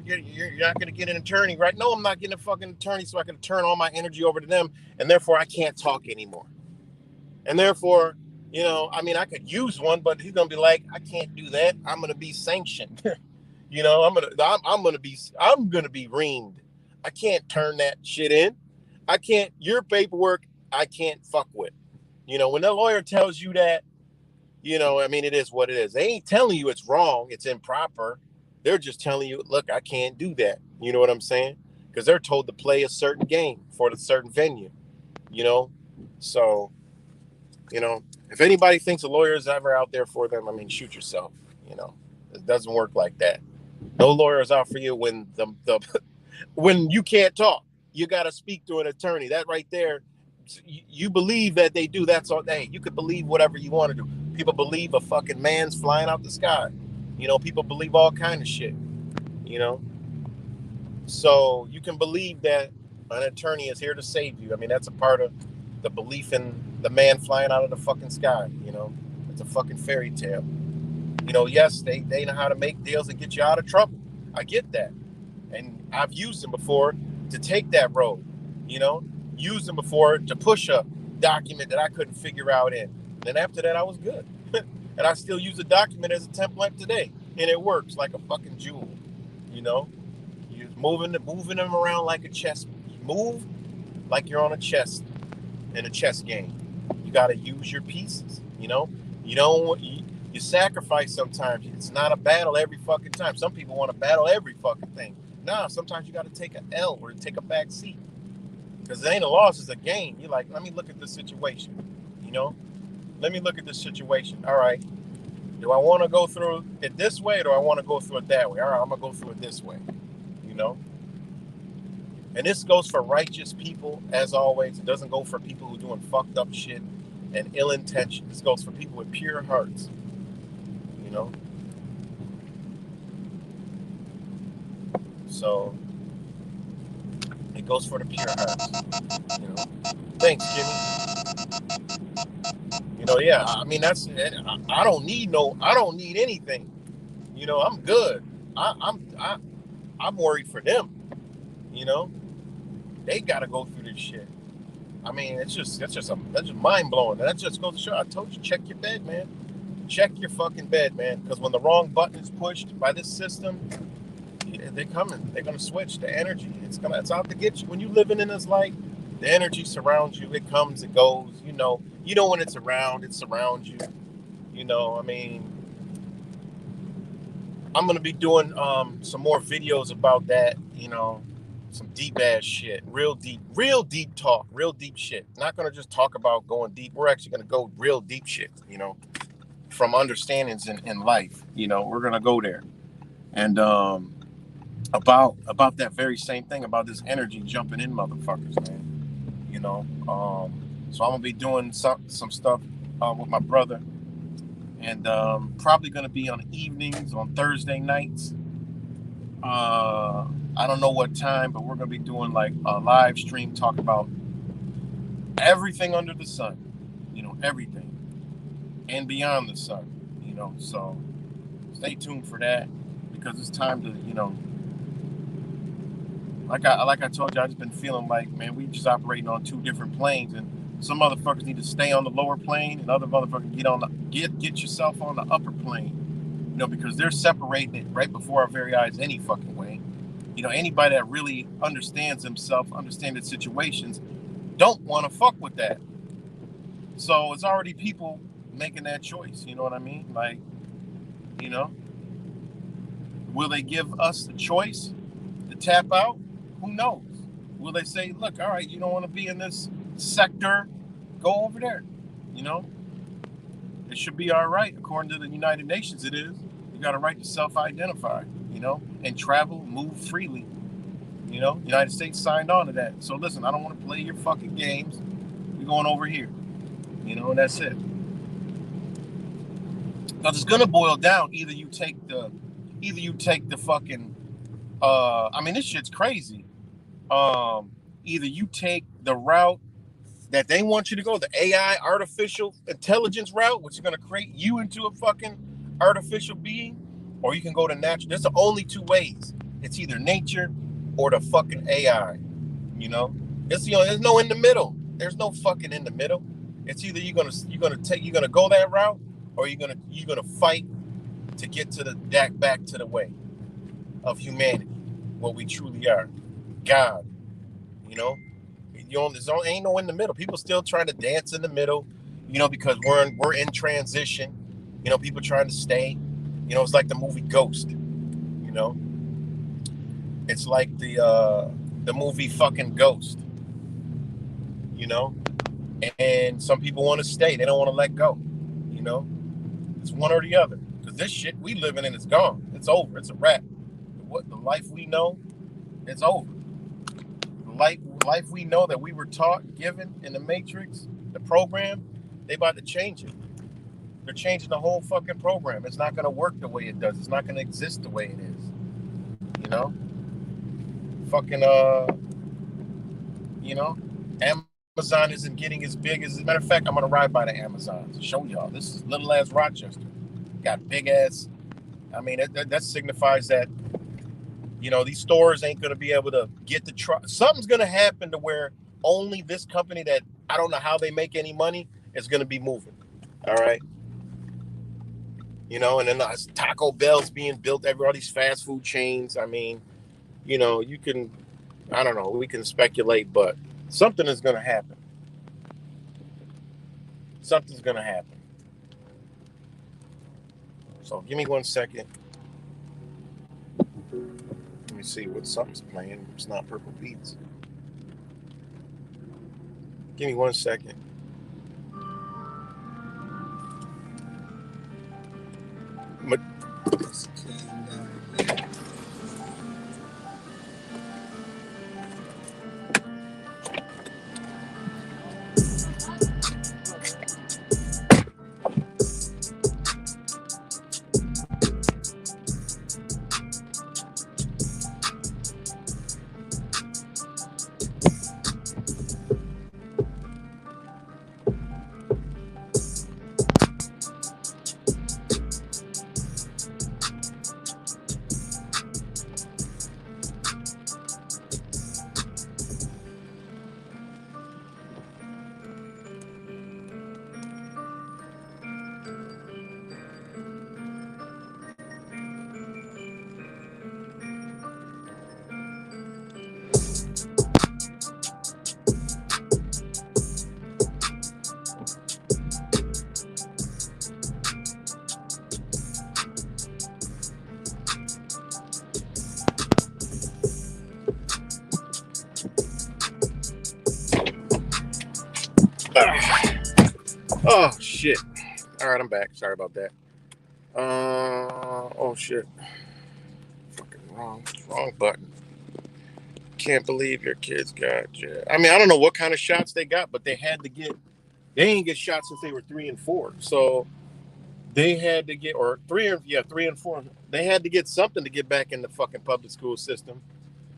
not going to get an attorney, right? No, I'm not getting a fucking attorney, so I can turn all my energy over to them, and therefore I can't talk anymore. And therefore, I could use one, but he's going to be like, I can't do that. I'm going to be sanctioned. I'm going to be reamed. I can't turn that shit in. I can't, your paperwork, I can't fuck with. When the lawyer tells you that, it is what it is. They ain't telling you it's wrong, it's improper. They're just telling you, look, I can't do that. You know what I'm saying? Because they're told to play a certain game for a certain venue, So, if anybody thinks a lawyer is ever out there for them, shoot yourself. It doesn't work like that. No lawyer is out for you when when you can't talk. You got to speak to an attorney. That right there, you believe that they do. That's all. Hey, you could believe whatever you want to do. People believe a fucking man's flying out the sky. People believe all kind of shit. So you can believe that an attorney is here to save you. That's a part of the belief in the man flying out of the fucking sky. It's a fucking fairy tale. Yes, they know how to make deals that get you out of trouble. I get that. And I've used them before to take that road, used them before to push a document that I couldn't figure out in. And then after that, I was good. And I still use the document as a template today. And it works like a fucking jewel, You're moving them around like a chess. Move like you're on a chess, in a chess game. You got to use your pieces. You know, you don't you sacrifice sometimes. It's not a battle every fucking time. Some people want to battle every fucking thing. Nah, sometimes you got to take an L or take a back seat because it ain't a loss, it's a gain. You're like, let me look at this situation. You know, let me look at this situation. All right, do I want to go through it this way or do I want to go through it that way? All right, I'm gonna go through it this way. You know, and this goes for righteous people as always. It doesn't go for people who are doing fucked up shit and ill intentions. This goes for people with pure hearts. You know, so it goes for the pure hearts. You know, thanks, Jimmy. You know, yeah. I mean, that's. I don't need anything. You know, I'm good. I'm worried for them. You know, they got to go through this shit. I mean, that's just mind blowing. That just goes to show. I told you, check your bed, man. Check your fucking bed, man. Because when the wrong button is pushed by this system, they're coming. They're gonna switch the energy. It's out to get you. When you're living in this light, the energy surrounds you. It comes, it goes. You know when it's around, it surrounds you. You know, I mean, I'm gonna be doing some more videos about that. You know, some deep ass shit, real deep talk, real deep shit. Not gonna just talk about going deep. We're actually gonna go real deep shit. You know, from understandings in life. You know, we're gonna go there, and about that very same thing, about this energy jumping in motherfuckers, man. You know, so I'm gonna be doing some stuff with my brother, and probably gonna be on evenings, on Thursday nights. I don't know what time, but we're gonna be doing like a live stream talk about everything under the sun. You know, everything and beyond the sun. You know, so stay tuned for that because it's time to, you know, like I told you, I just been feeling like, man, we just operating on two different planes, and some motherfuckers need to stay on the lower plane, and other motherfuckers get yourself on the upper plane. You know, because they're separating it right before our very eyes any fucking way. You know, anybody that really understands themselves, understands situations, don't want to fuck with that. So it's already people making that choice. You know what I mean? Like, you know, will they give us the choice to tap out? Who knows? Will they say, look, all right, you don't want to be in this sector, go over there? You know, it should be all right. According to the United Nations, it is. You got a right to self-identify, you know, and travel, move freely. You know, the United States signed on to that. So listen, I don't want to play your fucking games. We're going over here. You know, and that's it. Because it's gonna boil down. Either you take the fucking I mean, this shit's crazy. Either you take the route that they want you to go, the AI, artificial intelligence route, which is going to create you into a fucking artificial being, or you can go to natural. There's the only two ways. It's either nature or the fucking AI. You know, there's no in the middle. There's no fucking in the middle. It's either you're gonna go that route, or you're gonna fight to get to the back to the way of humanity, what we truly are, God. You know, there ain't no in the middle. People still trying to dance in the middle, you know, because we're in transition. You know, people trying to stay. You know, it's like the movie Ghost. You know, it's like the movie fucking Ghost. You know, and some people want to stay. They don't want to let go. You know, it's one or the other. Because this shit we living in is gone. It's over. It's a wrap. The life we know, it's over. Life we know that we were taught, given in the Matrix, the program, they about to change it. They're changing the whole fucking program. It's not going to work the way it does. It's not going to exist the way it is. You know? Fucking, you know? Amazon isn't getting as big as a matter of fact, I'm going to ride by the Amazon to show y'all. This is little ass Rochester. Got big ass. I mean, that signifies that, you know, these stores ain't going to be able to get the truck. Something's going to happen to where only this company that I don't know how they make any money is going to be moving. All right. You know, and then Taco Bell's being built, all these fast food chains. I mean, you know, I don't know, we can speculate, but something is going to happen. Something's going to happen. So give me 1 second. Let me see what something's playing. It's not Purple Beats. Give me 1 second. Oh shit! All right, I'm back. Sorry about that. Oh shit! Fucking wrong button. Can't believe your kids got. I mean, I don't know what kind of shots they got, but they had to get. They ain't get shots since they were 3 and 4. So they had to get, or 3 and 4. They had to get something to get back in the fucking public school system.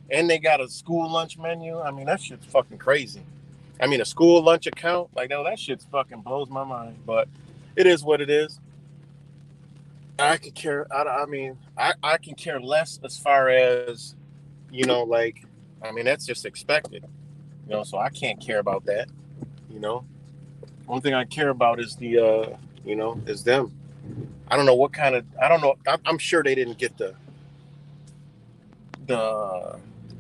And they got a school lunch menu. I mean, that shit's fucking crazy. I mean, a school lunch account, like, no, that shit's fucking blows my mind. But it is what it is. I could care. I mean, I can care less as far as, like, I mean, that's just expected. So I can't care about that. One thing I care about is is them. I don't know what kind of. I don't know. I'm sure they didn't get the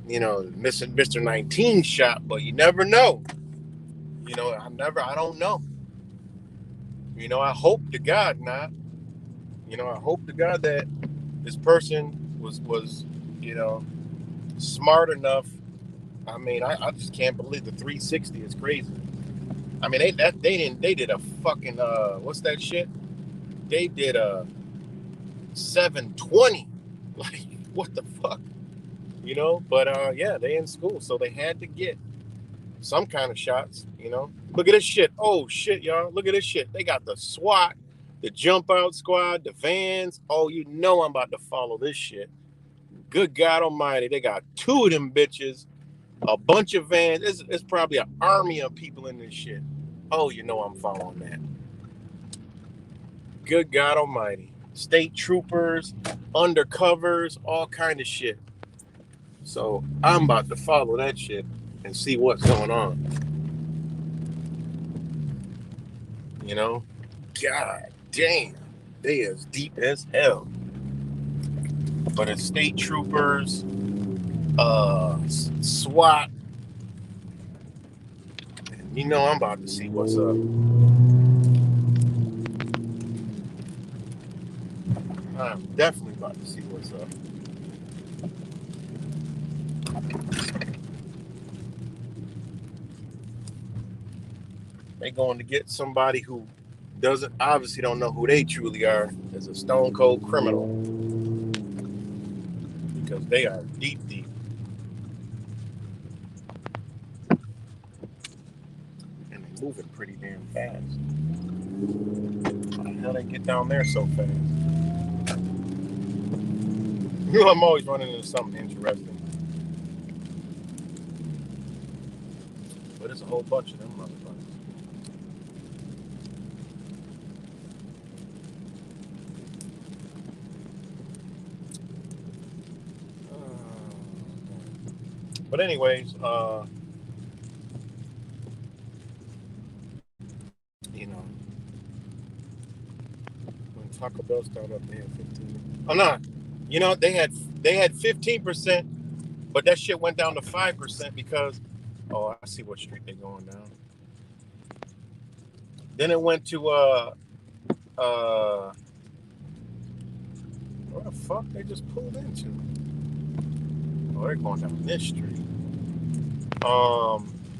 Mr. 19 shot, but you never know. I don't know. I hope to God not. I hope to God that this person was smart enough. I mean, I just can't believe the 360 is crazy. I mean, they did a fucking what's that shit? They did a 720. Like, what the fuck? But yeah, they in school, so they had to get some kind of shots. Look at this shit. Oh shit, y'all. Look at this shit. They got the SWAT, the jump out squad, the vans. Oh, I'm about to follow this shit. Good God Almighty, they got 2 of them bitches, a bunch of vans. It's probably an army of people in this shit. Oh, I'm following that. Good God Almighty. State troopers, undercovers, all kind of shit. So I'm about to follow that shit and see what's going on. God damn, they as deep as hell. But it's state troopers, SWAT. And I'm about to see what's up. I'm definitely about to see what's up. They going to get somebody who obviously don't know who they truly are as a stone cold criminal. Because they are deep. And they're moving pretty damn fast. How the hell they get down there so fast? I'm always running into something interesting. But it's a whole bunch of them motherfuckers. But anyways, when Taco Bell started up, they had 15. Oh no, they had 15%, but that shit went down to 5% because, oh, I see what street they're going down. Then it went to Where the fuck they just pulled into? Oh, they're going down this street.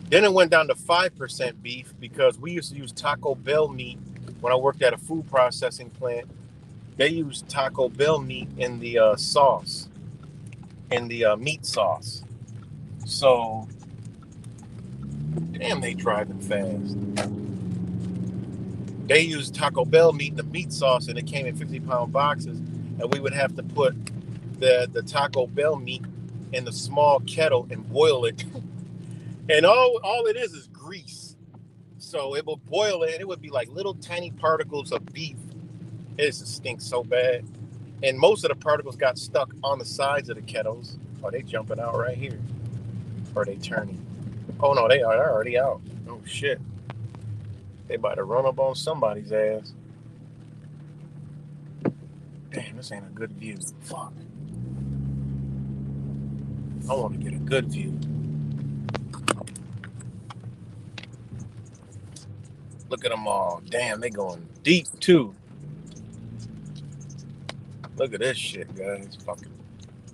Then it went down to 5% beef because we used to use Taco Bell meat when I worked at a food processing plant. They used Taco Bell meat in the sauce, in the meat sauce. So, damn, they driving fast. They used Taco Bell meat in the meat sauce, and it came in 50-pound boxes, and we would have to put the Taco Bell meat in the small kettle and boil it. And all it is grease. So it will boil it, and it would be like little tiny particles of beef. It just stinks so bad. And most of the particles got stuck on the sides of the kettles. Oh, they jumping out right here. Or they turning. Oh no, they are already out. Oh shit. They about to run up on somebody's ass. Damn, this ain't a good view. Fuck. I want to get a good view. Look at them all. Damn, they going deep too. Look at this shit, guys. Fucking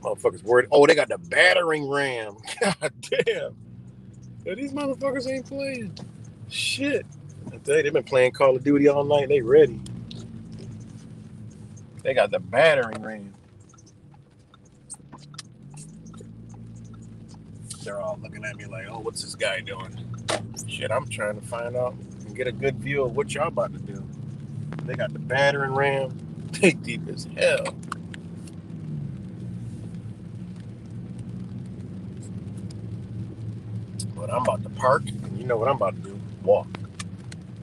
motherfuckers worried. Oh, they got the battering ram. God damn. Yeah, these motherfuckers ain't playing. Shit. I tell you, they've been playing Call of Duty all night. They ready. They got the battering ram. They're all looking at me like, oh, what's this guy doing? Shit, I'm trying to find out and get a good view of what y'all about to do. They got the battering ram. They deep as hell. But I'm about to park, and you know what I'm about to do? Walk.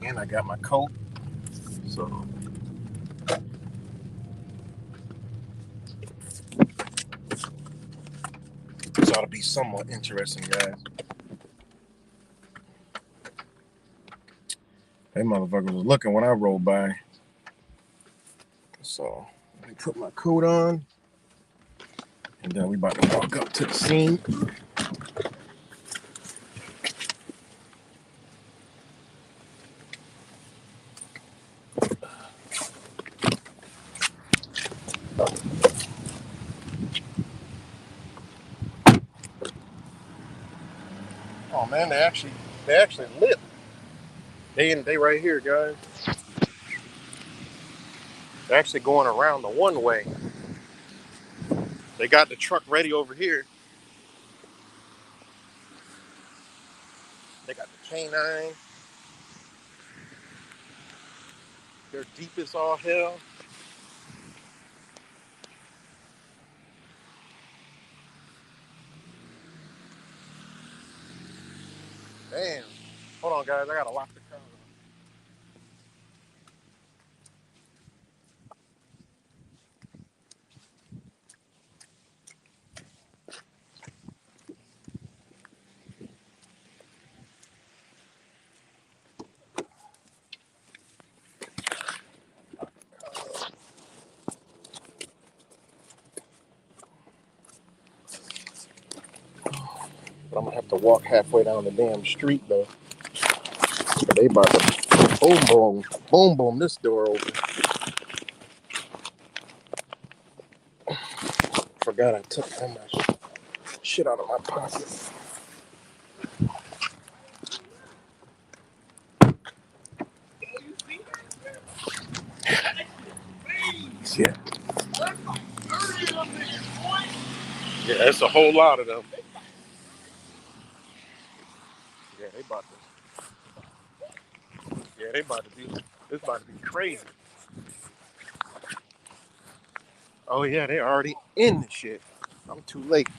And I got my coat. So this ought to be somewhat interesting, guys. They motherfuckers was looking when I rolled by. So let me put my coat on. And then we about to walk up to the scene. Oh man, they actually lit. They right here, guys. They're actually going around the one way. They got the truck ready over here. They got the canine. They're deep as all hell. Damn. Hold on, guys. I gotta lock the car. But I'm gonna have to walk halfway down the damn street though. But they about to boom boom this door open. Forgot I took so much shit out of my pocket. Yeah. Yeah, it's a whole lot of them. Yeah, they about to. Yeah, they about to be. It's about to be crazy. Oh yeah, they already in the shit. I'm too late.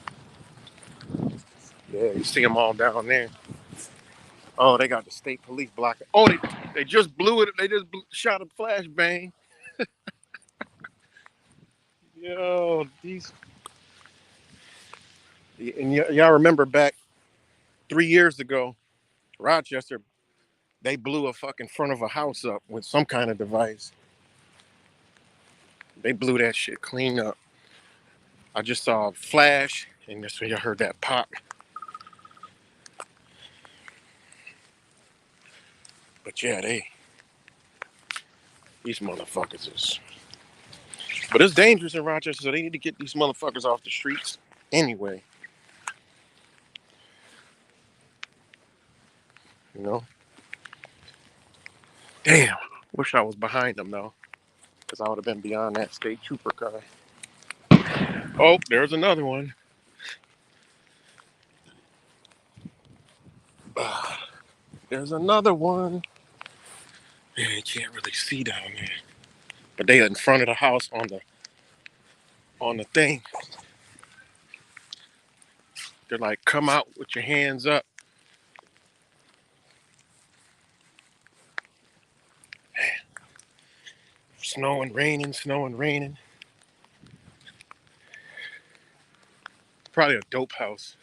Yeah, you see them all down there. Oh, they got the state police blocking. Oh, they just blew it. They just shot a flashbang. Yo, these. And y'all remember back 3 years ago, Rochester, they blew a fucking front of a house up with some kind of device. They blew that shit clean up. I just saw a flash, and that's when you heard that pop. But yeah, these motherfuckers is. But it's dangerous in Rochester, so they need to get these motherfuckers off the streets anyway. You know? Damn. Wish I was behind them, though. Because I would have been beyond that state trooper car. Oh, there's another one. There's another one. Yeah, you can't really see down there. But they in front of the house on the thing. They're like, come out with your hands up. Snowing, raining, snowing, raining. Probably a dope house.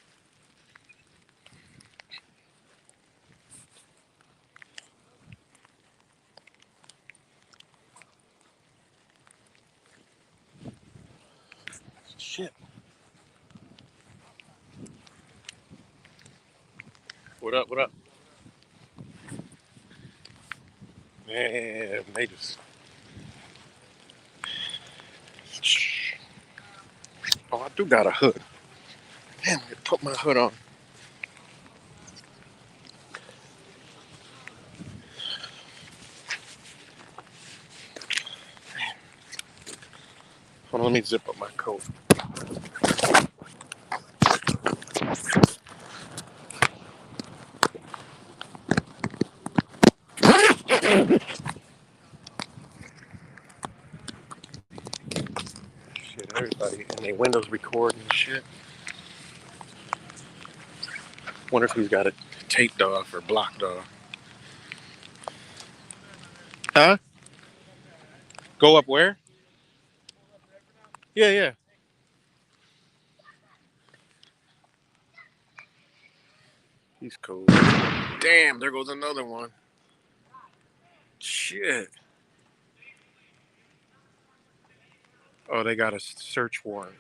Shit. What up, what up? Man, they just... Oh, I do got a hood. Damn, I put my hood on. Hold on, let me zip up my coat. Shit, everybody and their windows recording and shit. Wonder if he's got it taped off or blocked off. Huh? Go up where? Yeah, yeah. He's cool. Damn, there goes another one. Shit. Oh, they got a search warrant.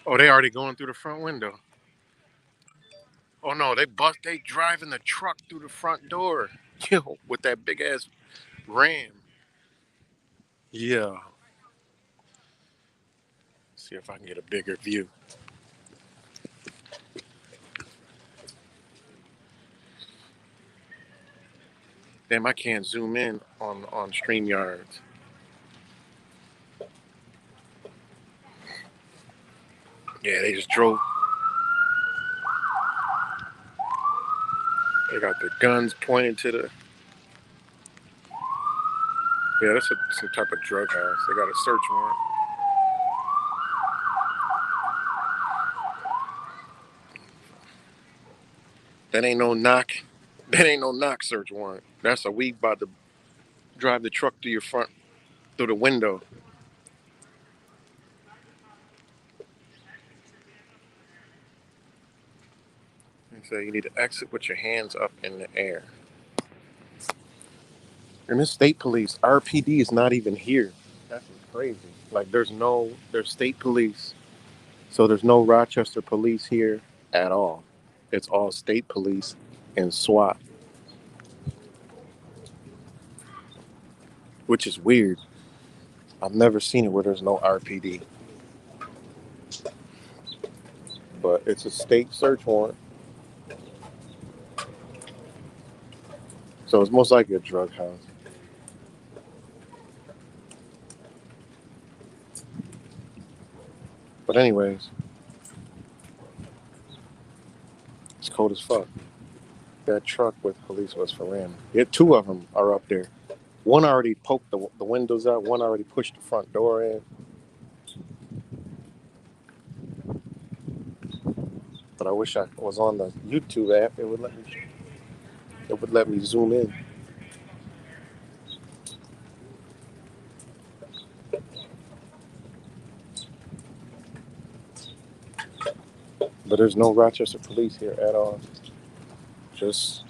Oh, they already going through the front window. Oh no, they driving the truck through the front door. Yo, with that big ass Ram. Yeah. See if I can get a bigger view. Damn, I can't zoom in on StreamYard. Yeah, they just drove. They got the guns pointed to the... Yeah, that's some type of drug house. They got a search warrant. That ain't no knock. That ain't no knock search warrant. That's a we about to drive the truck through your front, through the window. They say you need to exit with your hands up in the air. And this state police, RPD is not even here. That's crazy. Like there's state police. So there's no Rochester police here at all. It's all state police and SWAT, which is weird. I've never seen it where there's no RPD. But it's a state search warrant. So it's most likely a drug house. But anyways, it's cold as fuck. That truck with police was for Ram. Yeah, two of them are up there. One already poked the windows out. One already pushed the front door in. But I wish I was on the YouTube app. It would let me zoom in. But there's no Rochester police here at all. Just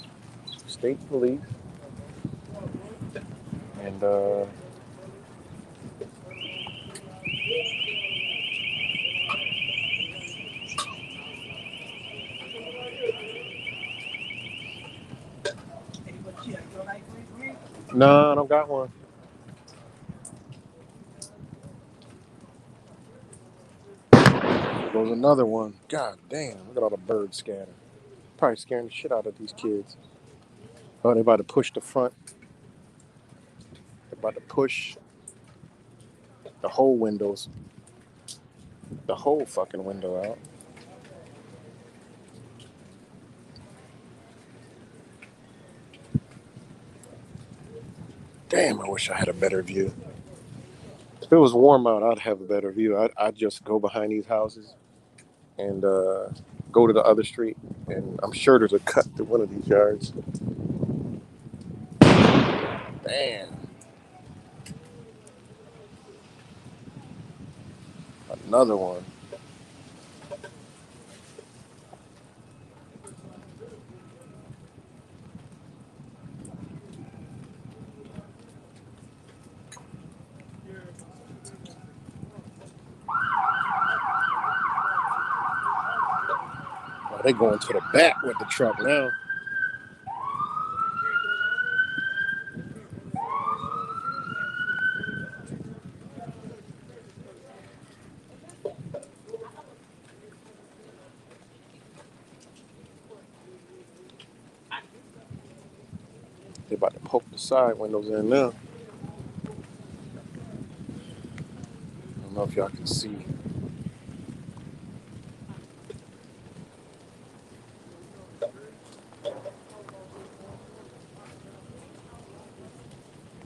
state police. And no, I don't got one. There goes another one. God damn, look at all the birds scattered. Probably scaring the shit out of these kids. Oh, they about to push the front. They're about to push the whole windows. The whole fucking window out. Damn, I wish I had a better view. If it was warm out, I'd have a better view. I'd just go behind these houses and go to the other street. And I'm sure there's a cut to one of these yards. Damn. Another one. Oh, they going to the back with the truck now. They about to poke the side windows in now. I don't know if y'all can see.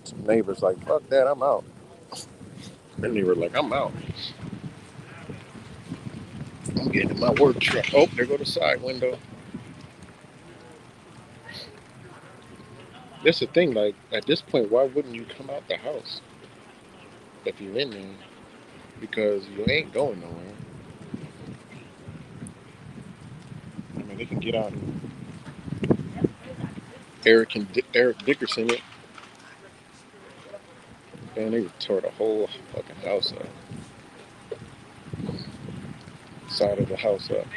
Some neighbors like, fuck that, I'm out. Their neighbor like, I'm out. I'm getting in my work truck. Oh, there go the side window. That's the thing, like, at this point, why wouldn't you come out the house if you're in there? Because you ain't going nowhere. I mean, they can get out and Eric Dickerson it. And they tore the whole fucking house up. Side of the house up.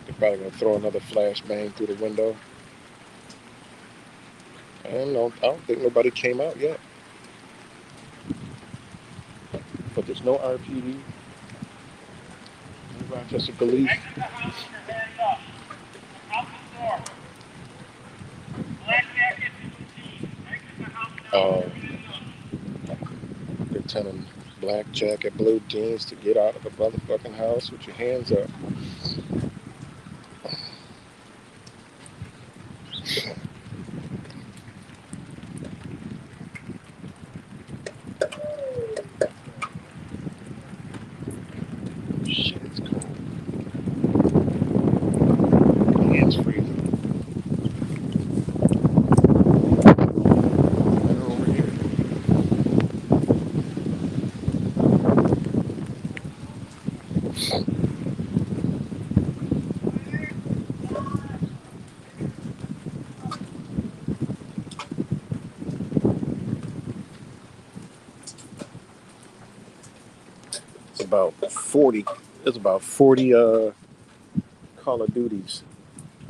They're probably gonna throw another flashbang through the window. I don't think nobody came out yet. But there's no RPD. No Rochester police. They're telling black jacket, blue jeans to get out of the motherfucking house with your hands up. Shit, it's cold. Hands freezing. They're over here. It's about 40. It's about 40 Call of Duties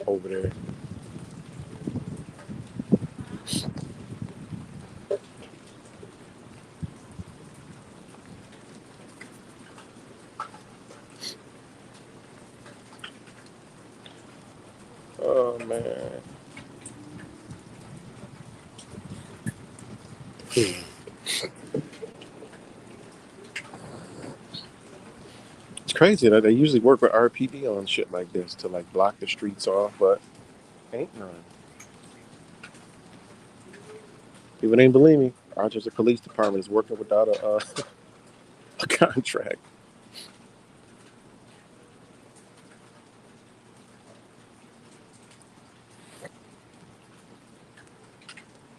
over there. Oh man. It's crazy that they usually work with RPD on shit like this to like block the streets off, but ain't none. People ain't believe me. Rochester Police Department is working without a contract.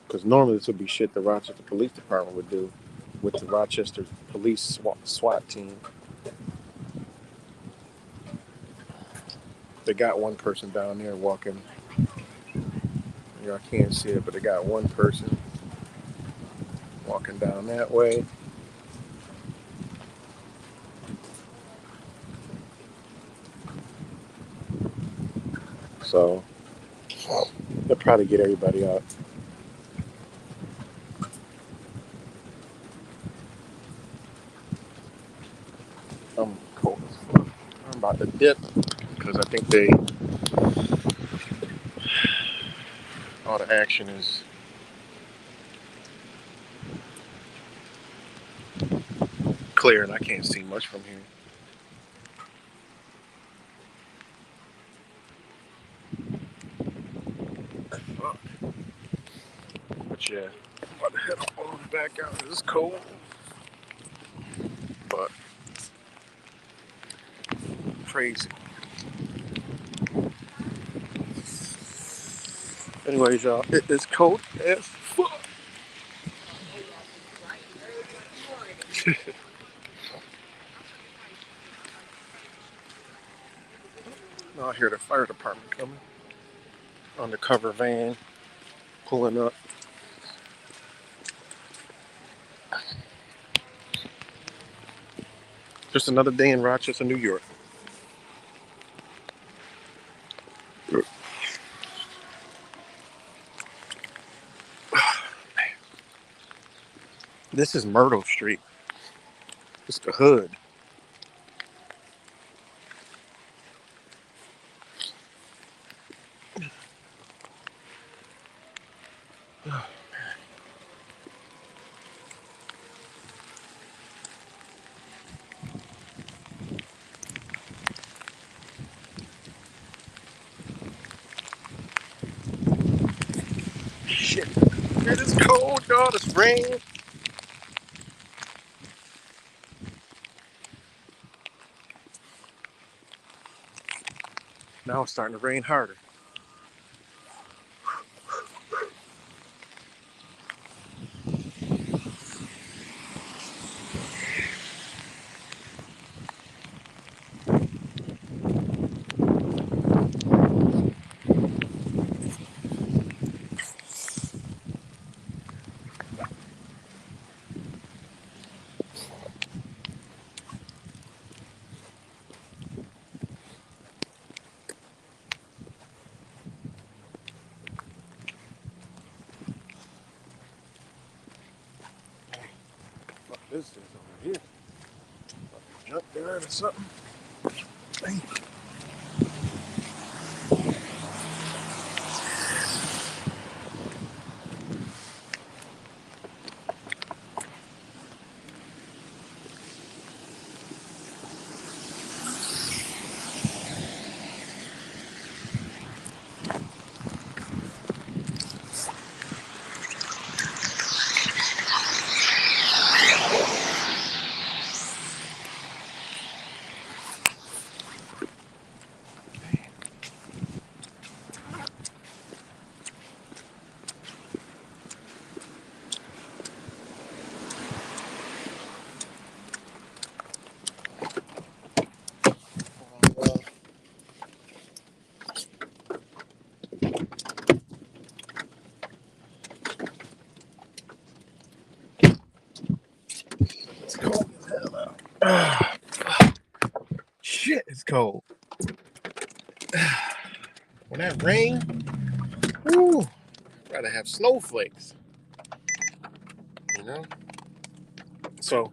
Because normally this would be shit the Rochester Police Department would do with the Rochester Police SWAT team. They got one person down there walking. Y'all can't see it, but they got one person walking down that way. So they'll probably get everybody out. I'm cold. I'm about to dip because I think all the action is clear and I can't see much from here. But yeah, I'm about to head on back out. It's cold, but crazy. Anyways, y'all, it is cold as fuck. Now I hear the fire department coming. Undercover van pulling up. Just another day in Rochester, New York. This is Myrtle Street. It's the hood. Shit. It is cold, y'all. It's rain. Now it's starting to rain harder. Fuck, this is over here. Jump there or something. Dang. It's cold as hell out. Shit, it's cold. When that rain, woo, gotta have snowflakes. You know? So,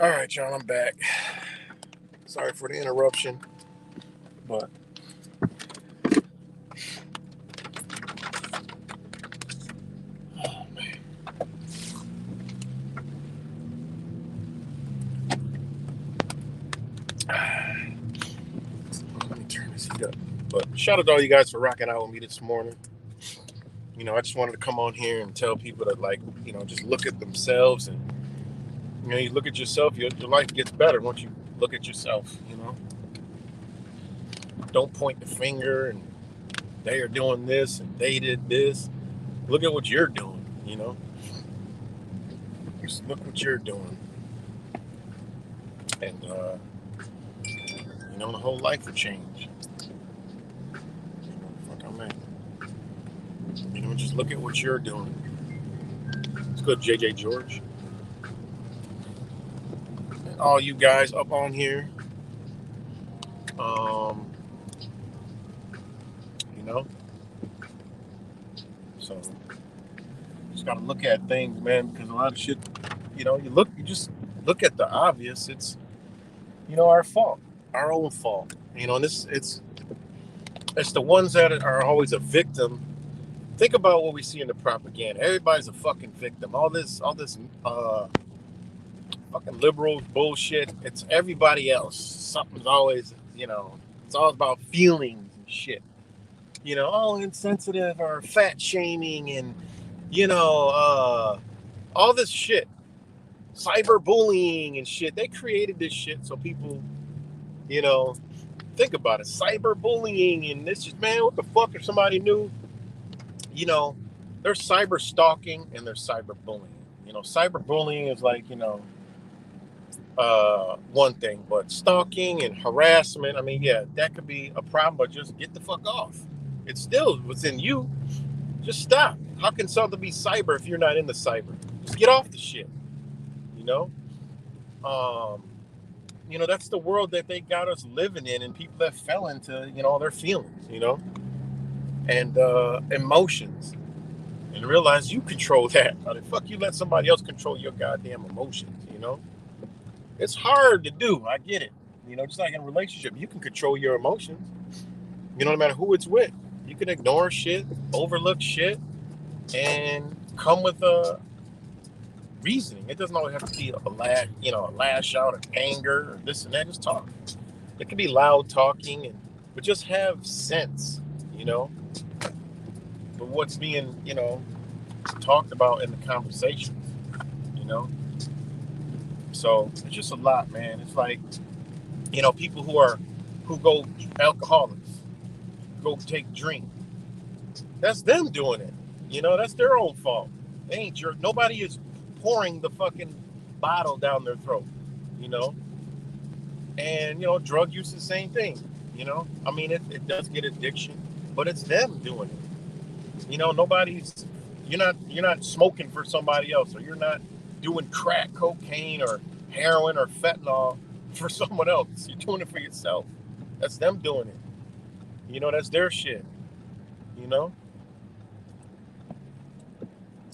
all right, y'all, I'm back. Sorry for the interruption, but oh man. Let me turn this heat up. But shout out to all you guys for rocking out with me this morning. You know, I just wanted to come on here and tell people to, like, you know, just look at themselves, and you know, you look at yourself, your life gets better once you look at yourself. You know, don't point the finger and they are doing this and they did this. Look at what you're doing. You know, just look what you're doing, and you know, the whole life will change. Fuck, I'm at. You know, just look at what you're doing. It's good, JJ George. And all you guys up on here. know. So just gotta look at things, man, because a lot of shit, you just look at the obvious. It's our fault, our own fault. And it's the ones that are always a victim. Think about what we see in the propaganda. Everybody's a fucking victim. All this fucking liberal bullshit. It's everybody else. Something's always, it's all about feelings and shit. Insensitive or fat shaming and, all this shit. Cyberbullying and shit. They created this shit so people, think about it. Cyberbullying and this is, man, what the fuck if somebody knew? There's cyber stalking and there's cyberbullying. Cyberbullying is like, one thing, but stalking and harassment, I mean, yeah, that could be a problem, but just get the fuck off. It's still within you. Just stop. How can something be cyber if you're not in the cyber? Just get off the shit. That's the world that they got us living in, and people that fell into, their feelings, and emotions, and realize you control that. How the fuck you let somebody else control your goddamn emotions, It's hard to do. I get it. Just like in a relationship, you can control your emotions. No matter who it's with. You can ignore shit, overlook shit, and come with a reasoning. It doesn't always have to be a lash out of anger or this and that. Just talk. It can be loud talking, but just have sense, But what's being, talked about in the conversations, So it's just a lot, man. It's like, people who go alcoholics, go take drink. That's them doing it. That's their own fault. They ain't nobody is pouring the fucking bottle down their throat, And, drug use is the same thing, I mean, it does get addiction, but it's them doing it. You're not smoking for somebody else, or you're not doing crack cocaine or heroin or fentanyl for someone else. You're doing it for yourself. That's them doing it. That's their shit.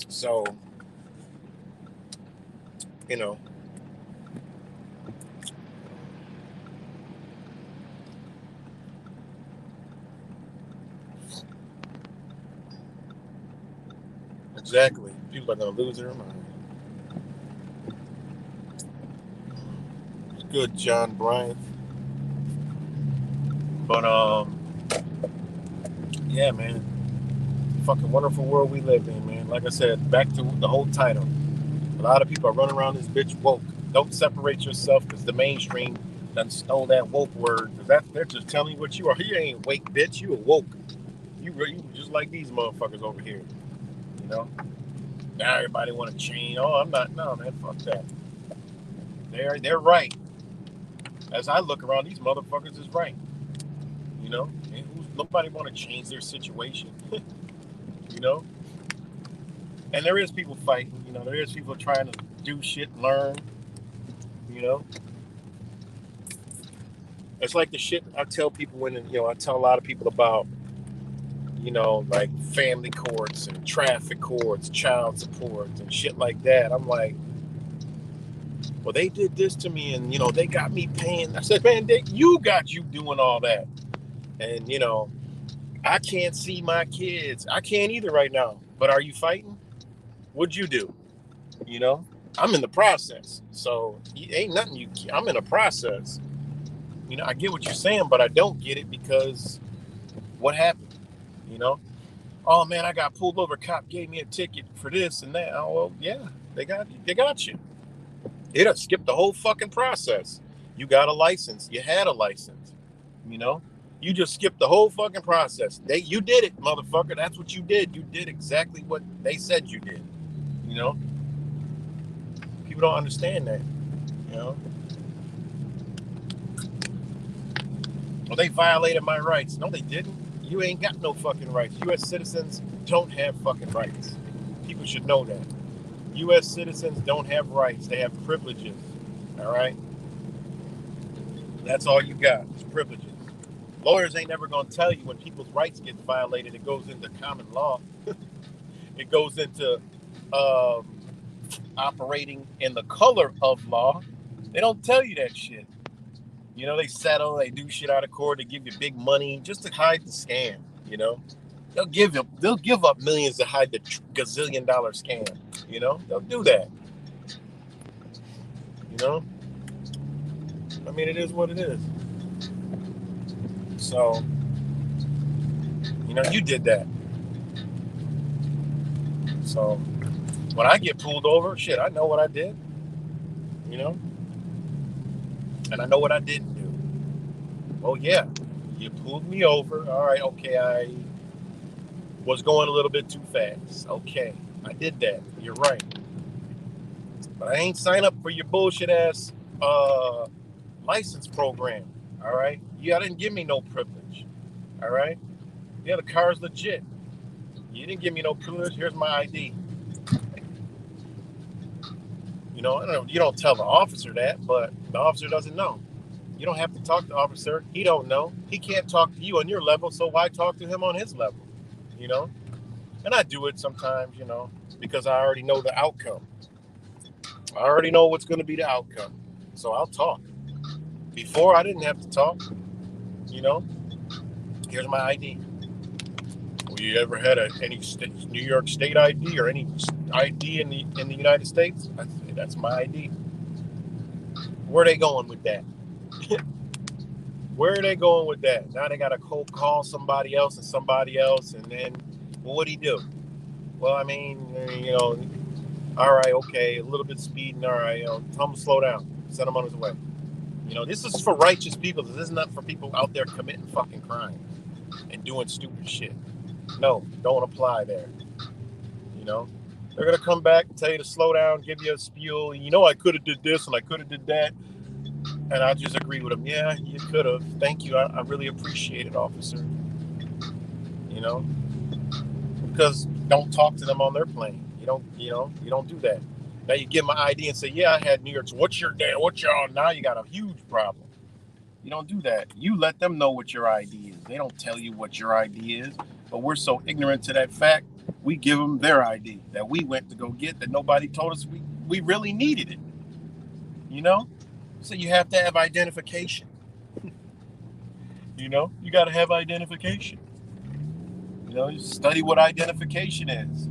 So, exactly. People are gonna lose their mind. It's good, John Bryant. But yeah, man. Fucking wonderful world we live in, man. Like I said, back to the whole title. A lot of people are running around this bitch woke. Don't separate yourself because the mainstream done stole that woke word. They're just telling you what you are. You ain't wake, bitch. You awoke. You just like these motherfuckers over here. Now everybody want to change. Oh, I'm not. No, man. Fuck that. They're right. As I look around, these motherfuckers is right. Nobody want to change their situation. And there is people fighting. There is people trying to do shit, learn. It's like the shit I tell people when I tell a lot of people about like family courts and traffic courts, child support and shit like that. I'm like, well, they did this to me and they got me paying. I said, man, you got you doing all that, and I can't see my kids. I can't either right now. But are you fighting? What'd you do? I'm in the process. So ain't nothing I'm in a process. I get what you're saying, but I don't get it because what happened? Oh man, I got pulled over. Cop gave me a ticket for this and that. Oh well, yeah, they got you. It have skipped the whole fucking process. You got a license. You had a license. You just skipped the whole fucking process. You did it, motherfucker. That's what you did. You did exactly what they said you did. People don't understand that. Well, they violated my rights. No, they didn't. You ain't got no fucking rights. U.S. citizens don't have fucking rights. People should know that. U.S. citizens don't have rights. They have privileges. All right? That's all you got is privileges. Lawyers ain't never going to tell you when people's rights get violated. It goes into common law. It goes into operating in the color of law. They don't tell you that shit. You know, they settle, they do shit out of court, they give you big money just to hide the scam. You know, they'll give up millions to hide the gazillion dollar scam. You know, they'll do that. You know, I mean, it is what it is. So, you know, you did that. So, when I get pulled over, shit, I know what I did. You know, and I know what I didn't do. Oh yeah, you pulled me over. All right, okay, I was going a little bit too fast. Okay, I did that. You're right. But I ain't signed up for your bullshit ass license program. All right, you didn't give me no privilege. All right, yeah, the car's legit. You didn't give me no privilege. Here's my ID. You know, I don't know, you don't tell the officer that, but the officer doesn't know. You don't have to talk to the officer. He don't know. He can't talk to you on your level, so why talk to him on his level? You know? And I do it sometimes, you know, because I already know the outcome. I already know what's going to be the outcome. So I'll talk. Before, I didn't have to talk. You know? Here's my ID. Well, you ever had any New York State ID or any ID in the United States? That's my ID. Where are they going with that? Where are they going with that? Now they got to call somebody else, and then, well, what'd he do? Well, I mean, you know, all right, okay, a little bit speeding, all right, you know, tell him to slow down, send him on his way. You know, this is for righteous people. This is not for people out there committing fucking crime and doing stupid shit. No, don't apply there. You know, they're gonna come back and tell you to slow down, give you a spiel. You know, I could have did this and I could have did that. And I just agree with them. Yeah, you could have. Thank you. I really appreciate it, officer. You know, because don't talk to them on their plane. You don't do that. Now you give my ID and say, yeah, I had New York. So what's your day? What's your, now you got a huge problem. You don't do that. You let them know what your ID is. They don't tell you what your ID is. But we're so ignorant to that fact, we give them their ID that we went to go get, that nobody told us we really needed it. You know? So you have to have identification. You know, you got to have identification. You know, you study what identification is.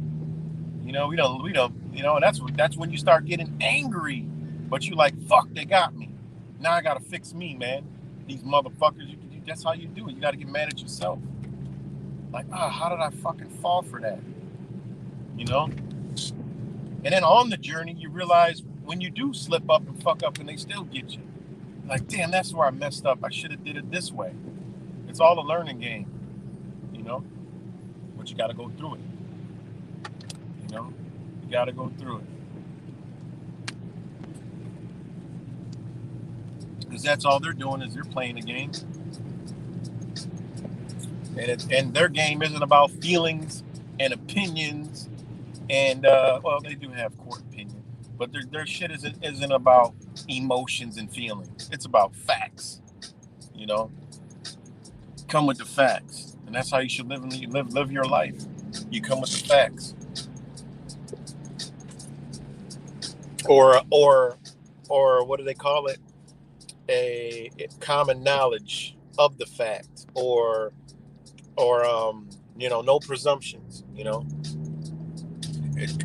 You know, we don't, you know, and that's when you start getting angry. But you like, fuck, they got me. Now I got to fix me, man. These motherfuckers, that's how you do it. You got to get mad at yourself. Like, how did I fucking fall for that? You know? And then on the journey, you realize when you do slip up and fuck up and they still get you. Like, damn, that's where I messed up. I should have did it this way. It's all a learning game, you know? But you got to go through it. You know? You got to go through it. Because that's all they're doing is they're playing a game. And their game isn't about feelings and opinions. And, well, they do have court opinion. But their shit isn't about emotions and feelings. It's about facts. You know? Come with the facts. And that's how you should live your life. You come with the facts. Or what do they call it? A common knowledge of the fact, or you know, no presumptions, you know,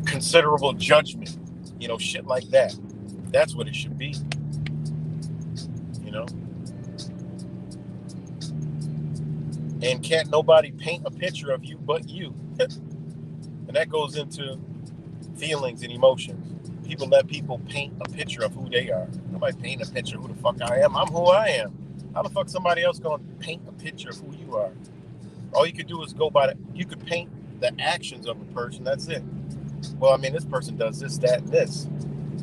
considerable judgment, you know, shit like that. That's what it should be, you know. And can't nobody paint a picture of you but you. And that goes into feelings and emotions. People let people paint a picture of who they are. Nobody paint a picture of who the fuck I am. I'm who I am. How the fuck somebody else gonna paint a picture of who you are? All you could do is go by you could paint the actions of a person. That's it. Well, I mean, this person does this, that, and this.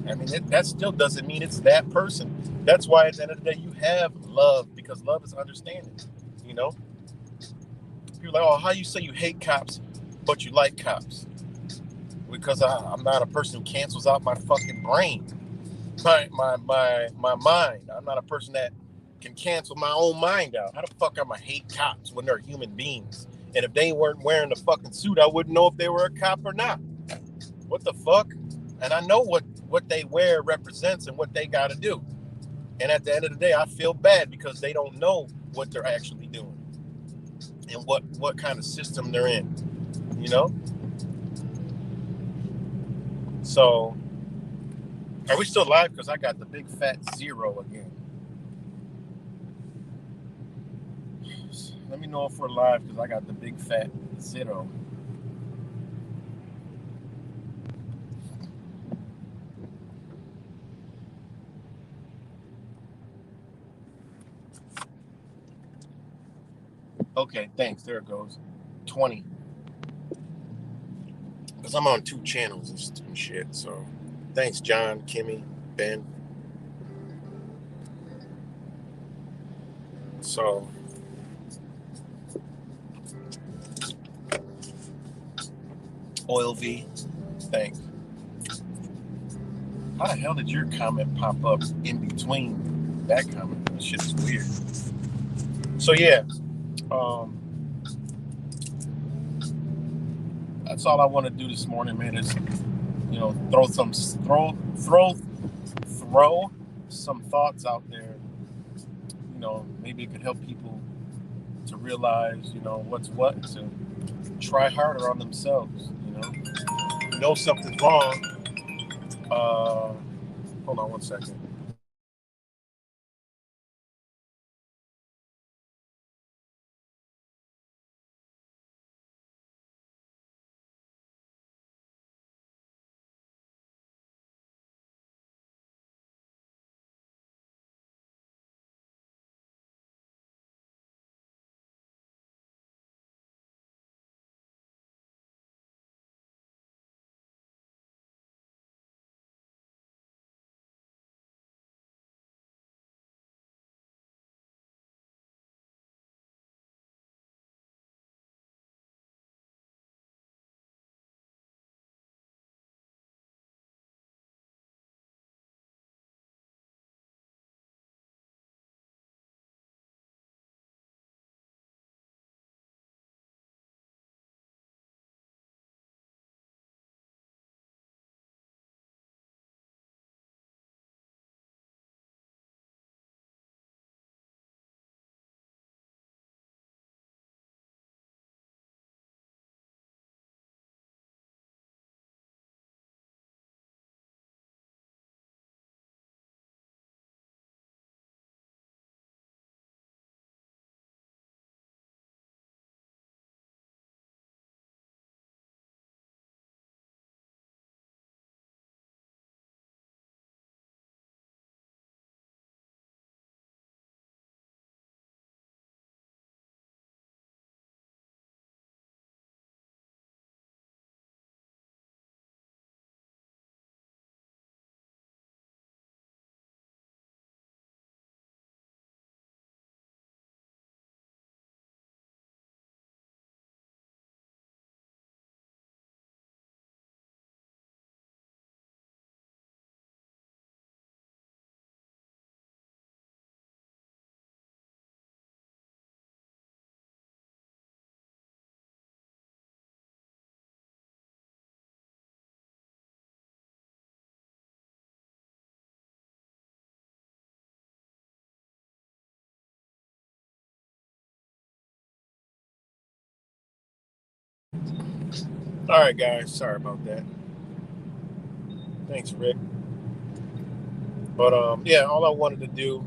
I mean, that still doesn't mean it's that person. That's why at the end of the day, you have love, because love is understanding. You know? People are like, oh, how you say you hate cops, but you like cops? Because I'm not a person who cancels out my fucking brain, my mind. I'm not a person that can cancel my own mind out. How the fuck am I hate cops when they're human beings? And if they weren't wearing the fucking suit, I wouldn't know if they were a cop or not. What the fuck? And I know what they wear represents and what they got to do. And at the end of the day, I feel bad because they don't know what they're actually doing and what kind of system they're in, you know? So, are we still live? Because I got the big fat 0 again. Let me know if we're live because I got the big fat 0. Okay, thanks. There it goes. 20. Because I'm on 2 channels and shit. So, thanks, John, Kimmy, Ben. So, Oil V, thanks. How the hell did your comment pop up in between that comment? That shit is weird. So yeah, that's all I want to do this morning, man. Is throw some thoughts out there. Maybe it could help people to realize what's what, to try harder on themselves. Know something's wrong. Hold on one second. All right, guys. Sorry about that. Thanks, Rick. But yeah, all I wanted to do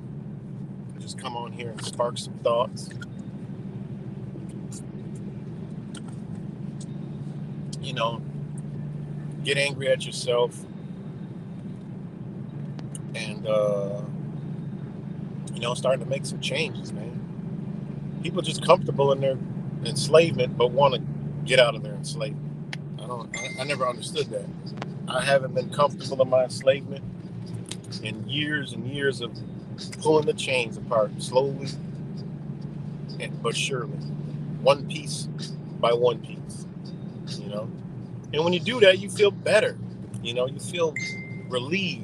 was just come on here and spark some thoughts. Get angry at yourself, and starting to make some changes, man. People just comfortable in their enslavement, but want to get out of their enslavement. I never understood that. I haven't been comfortable in my enslavement in years and years of pulling the chains apart slowly but surely, one piece by one piece. And when you do that, you feel better. You feel relieved.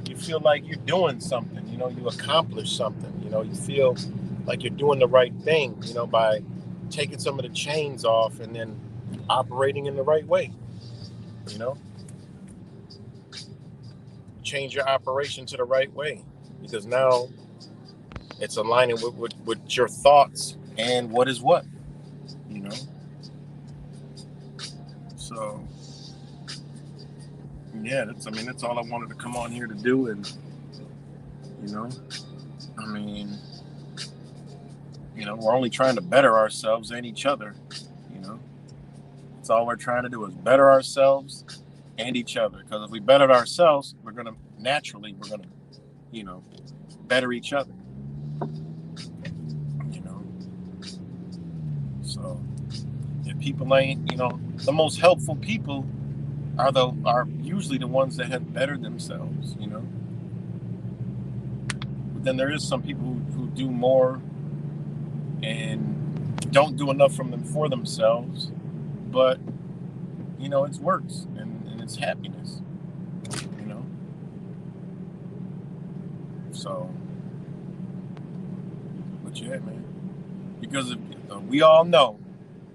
you feel like you're doing something, you accomplish something, you feel like you're doing the right thing, by taking some of the chains off and then operating in the right way, you know, change your operation to the right way, because now it's aligning with your thoughts and what is what, you know. So yeah, that's all I wanted to come on here to do. And I mean, we're only trying to better ourselves and each other. That's all we're trying to do is better ourselves and each other. Because if we better ourselves, we're gonna better each other. So if people ain't, the most helpful people are usually the ones that have bettered themselves. But then there is some people who do more and don't do enough from them for themselves, but it's works and it's happiness. So, but yeah, man. Because we all know,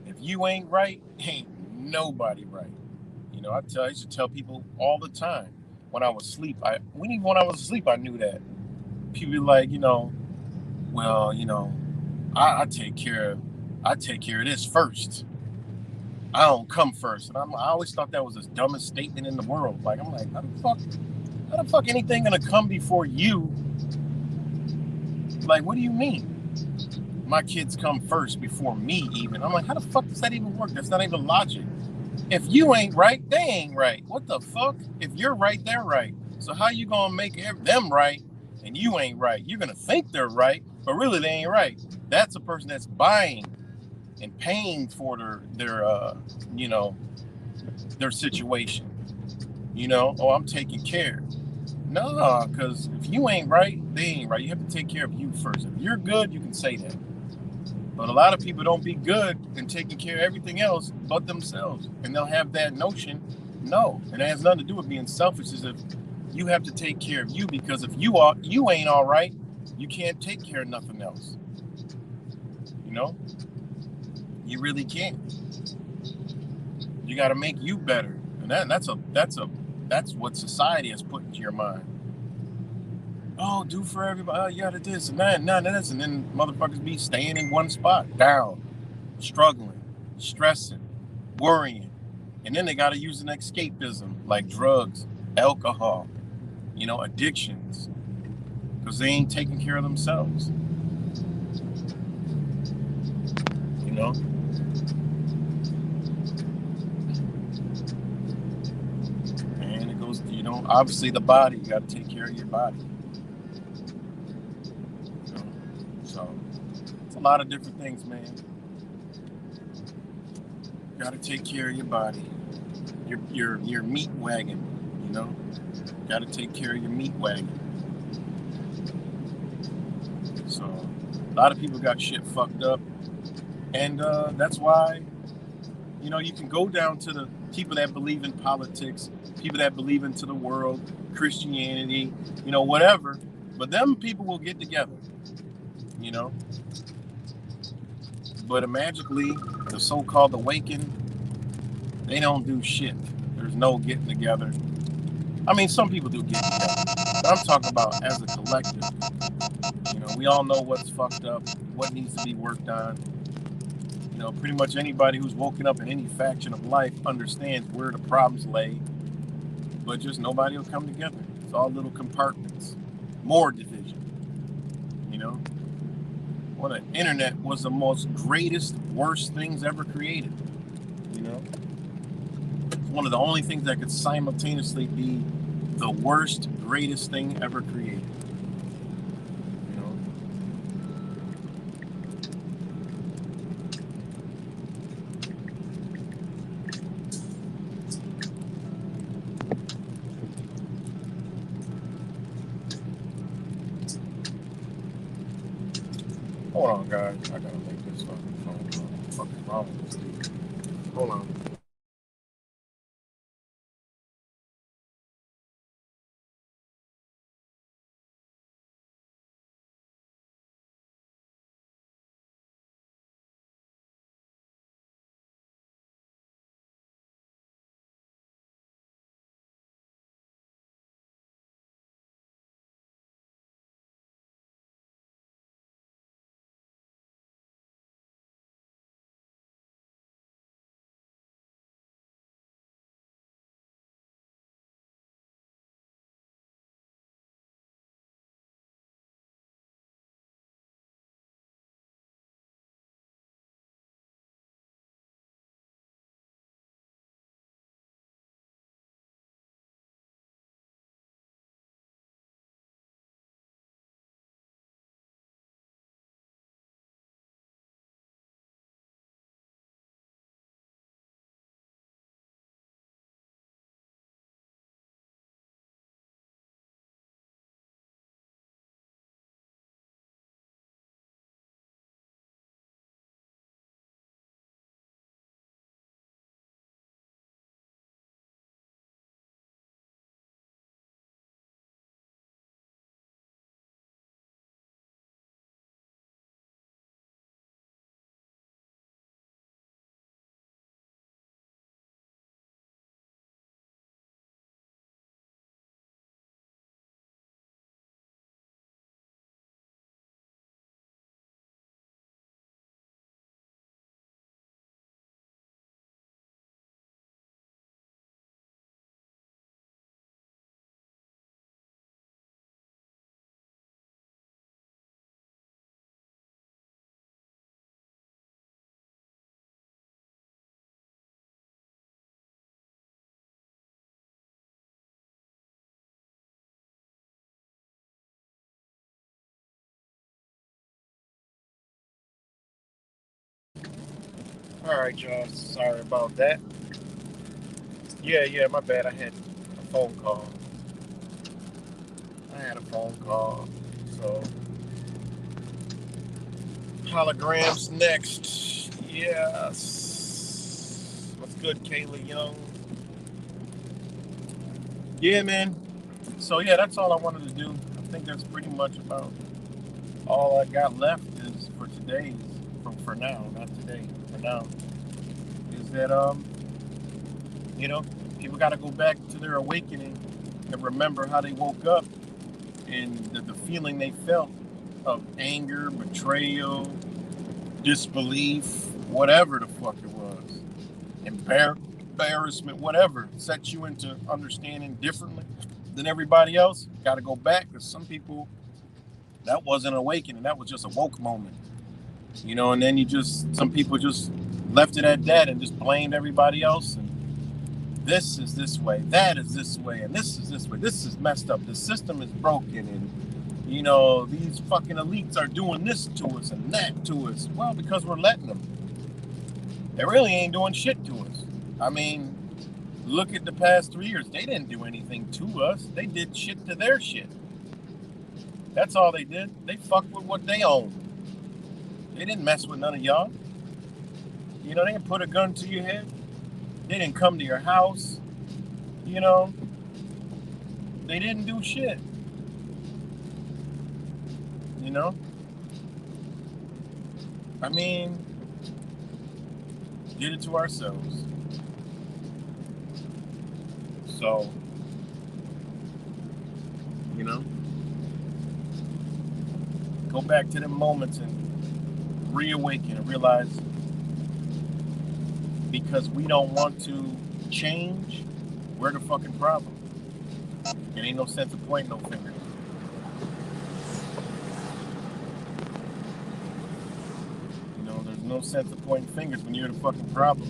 if you ain't right, ain't nobody right. I used to tell people all the time when I was asleep. When I was asleep, I knew that. People be like, well, I take care of this first. I don't come first. And I always thought that was the dumbest statement in the world. Like, I'm like, how the fuck anything gonna come before you? Like, what do you mean? My kids come first before me even. I'm like, how the fuck does that even work? That's not even logic. If you ain't right, they ain't right. What the fuck? If you're right, they're right. So how you gonna make them right and you ain't right? You're gonna think they're right, but really they ain't right. That's a person that's buying and paying for their situation. Oh, I'm taking care. No, because if you ain't right, they ain't right. You have to take care of you first. If you're good, you can say that. But a lot of people don't be good in taking care of everything else but themselves. And they'll have that notion, no. And it has nothing to do with being selfish. Is if you have to take care of you, because if you ain't all right, you can't take care of nothing else. You really can't. You got to make you better. And that's what society has put into your mind. Oh, do for everybody. Oh, you got to this and that, none of this. And then motherfuckers be staying in one spot, down, struggling, stressing, worrying. And then they got to use an escapism like drugs, alcohol, addictions, because they ain't taking care of themselves. And it goes, obviously the body, you got to take care of your body. So it's a lot of different things, man. You got to take care of your body. Your meat wagon, got to take care of your meat wagon. So a lot of people got shit fucked up, and that's why you can go down to the people that believe in politics, people that believe into the world, Christianity, whatever, but them people will get together, but magically the so-called awakened, they don't do shit. There's no getting together. I mean, some people do get together, but I'm talking about as a collective. We all know what's fucked up, what needs to be worked on. Pretty much anybody who's woken up in any faction of life understands where the problems lay, but just nobody will come together. It's all little compartments, more division. Well, the internet was the most greatest, worst things ever created. It's one of the only things that could simultaneously be the worst, greatest thing ever created. Hold on, guys. I gotta make this fucking phone call. What the fuck is wrong with this dude? Hold on. All right, y'all. Sorry about that. Yeah, my bad. I had a phone call. So holograms next. Yes. What's good, Kayla Young? Yeah, man. So yeah, that's all I wanted to do. I think that's pretty much about all I got left is for today's for now, not today, for now. Is that you know, people gotta go back to their awakening and remember how they woke up and the feeling they felt of anger, betrayal, disbelief, whatever the fuck it was, embarrassment, whatever, set you into understanding differently than everybody else. Got to go back because some people, that wasn't an awakening, that was just a woke moment, you know. And then some people just left it at that and just blamed everybody else. And this is this way, that is this way, and this is this way. This is messed up. The system is broken, and you know, these fucking elites are doing this to us and that to us. Well, because we're letting them. They really ain't doing shit to us. I mean, look at the past 3 years. They didn't do anything to us. They did shit to their shit. That's all they did. They fucked with what they own. They didn't mess with none of y'all. You know, they didn't put a gun to your head. They didn't come to your house. You know, they didn't do shit. You know? I mean, did it to ourselves. So, you know, go back to them moments and reawaken and realize, because we don't want to change, we're the fucking problem. There ain't no sense of pointing no fingers. You know, there's no sense of pointing fingers when you're the fucking problem.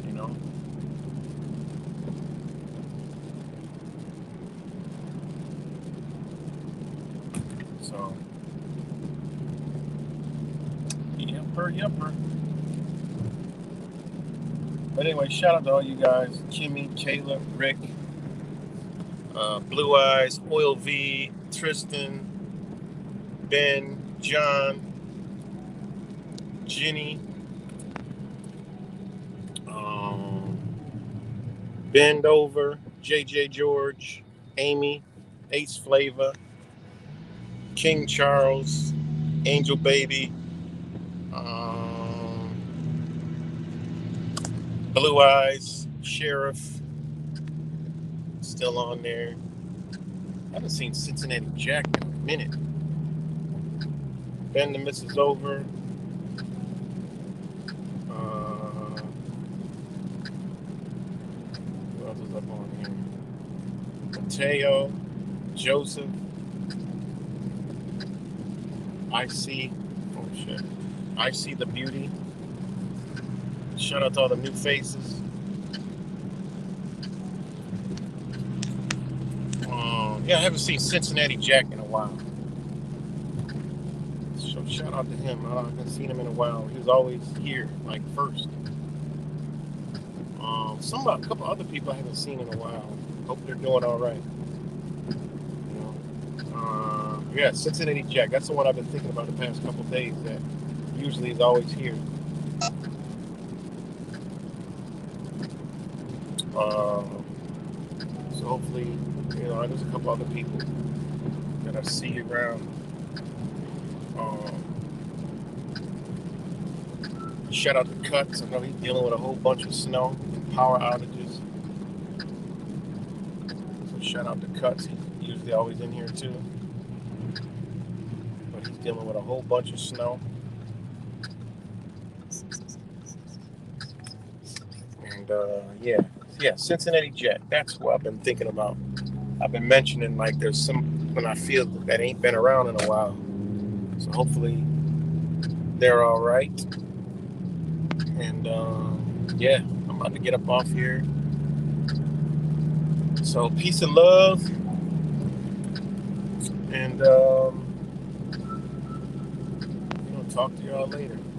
You know? So, yupper. But anyway, shout out to all you guys. Kimmy, Kayla, Rick, Blue Eyes, Oil V, Tristan, Ben, John, Jenny, Bend Over, JJ George, Amy, Ace Flavor, King Charles, Angel Baby, Blue Eyes, Sheriff, still on there. I haven't seen Cincinnati Jack in a minute. Ben the Mrs. Over. Who else is up on here? Mateo, Joseph. I see the beauty. Shout out to all the new faces. Yeah, I haven't seen Cincinnati Jack in a while. So shout out to him. I haven't seen him in a while. He was always here, like first. A couple other people I haven't seen in a while. Hope they're doing all right. You know? Yeah, Cincinnati Jack. That's the one I've been thinking about the past couple of days. That usually is always here. So hopefully, you know, there's a couple other people that I see around. Shout out to Cuts. I know he's dealing with a whole bunch of snow and power outages. So shout out to Cuts. He's usually always in here too. But he's dealing with a whole bunch of snow. And yeah, Cincinnati Jet. That's who I've been thinking about. I've been mentioning, like, there's some when I feel that ain't been around in a while. So hopefully they're all right. And yeah, I'm about to get up off here. So peace and love. And you know, Talk to y'all later.